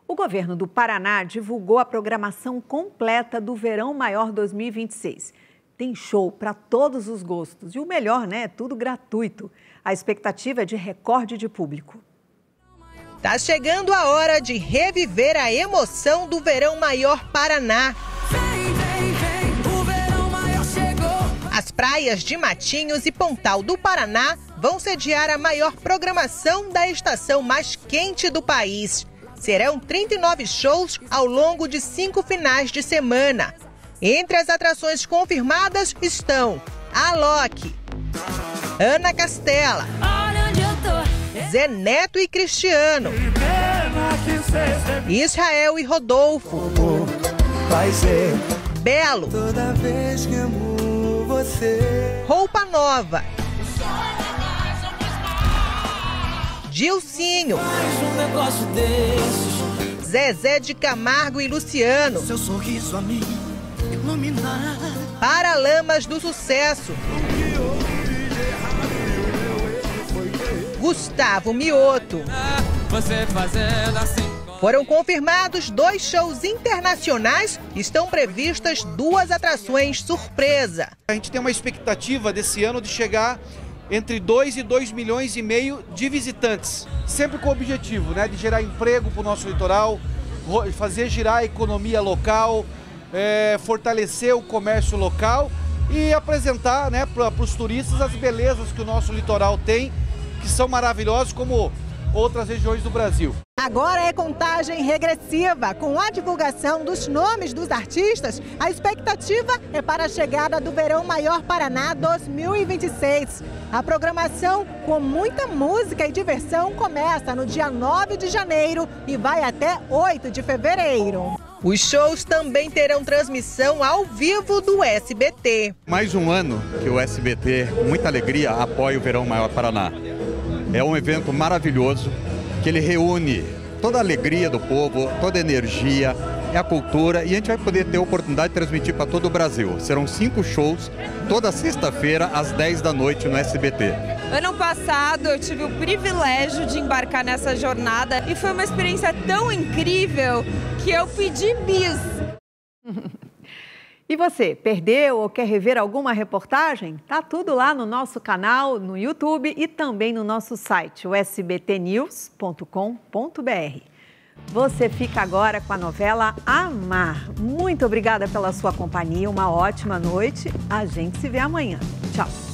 O governo do Paraná divulgou a programação completa do Verão Maior 2026. Tem show para todos os gostos e o melhor, né? Tudo gratuito. A expectativa é de recorde de público. Tá chegando a hora de reviver a emoção do Verão Maior Paraná. O Verão Maior chegou. As praias de Matinhos e Pontal do Paraná vão sediar a maior programação da estação mais quente do país. Serão 39 shows ao longo de 5 finais de semana. Entre as atrações confirmadas estão Alok, Ana Castela, Zé Neto e Cristiano, Israel e Rodolfo, Belo, Roupa Nova, Dilcinho, Zezé de Camargo e Luciano, Paralamas do Sucesso, Gustavo Mioto. Foram confirmados 2 shows internacionais e estão previstas 2 atrações surpresa. A gente tem uma expectativa desse ano de chegar entre 2 e 2,5 milhões de visitantes, sempre com o objetivo, né, de gerar emprego para o nosso litoral, fazer girar a economia local, fortalecer o comércio local e apresentar, né, para os turistas as belezas que o nosso litoral tem, que são maravilhosos como outras regiões do Brasil. Agora é contagem regressiva. Com a divulgação dos nomes dos artistas, a expectativa é para a chegada do Verão Maior Paraná 2026. A programação, com muita música e diversão, começa no dia 9 de janeiro e vai até 8 de fevereiro. Os shows também terão transmissão ao vivo do SBT. Mais um ano que o SBT, com muita alegria, apoia o Verão Maior Paraná. É um evento maravilhoso, que ele reúne toda a alegria do povo, toda a energia, a cultura, e a gente vai poder ter a oportunidade de transmitir para todo o Brasil. Serão 5 shows, toda sexta-feira, às 10 da noite, no SBT. Ano passado eu tive o privilégio de embarcar nessa jornada e foi uma experiência tão incrível que eu pedi bis. E você, perdeu ou quer rever alguma reportagem? Tá tudo lá no nosso canal, no YouTube e também no nosso site, o sbtnews.com.br. Você fica agora com a novela Amar. Muito obrigada pela sua companhia, uma ótima noite. A gente se vê amanhã. Tchau.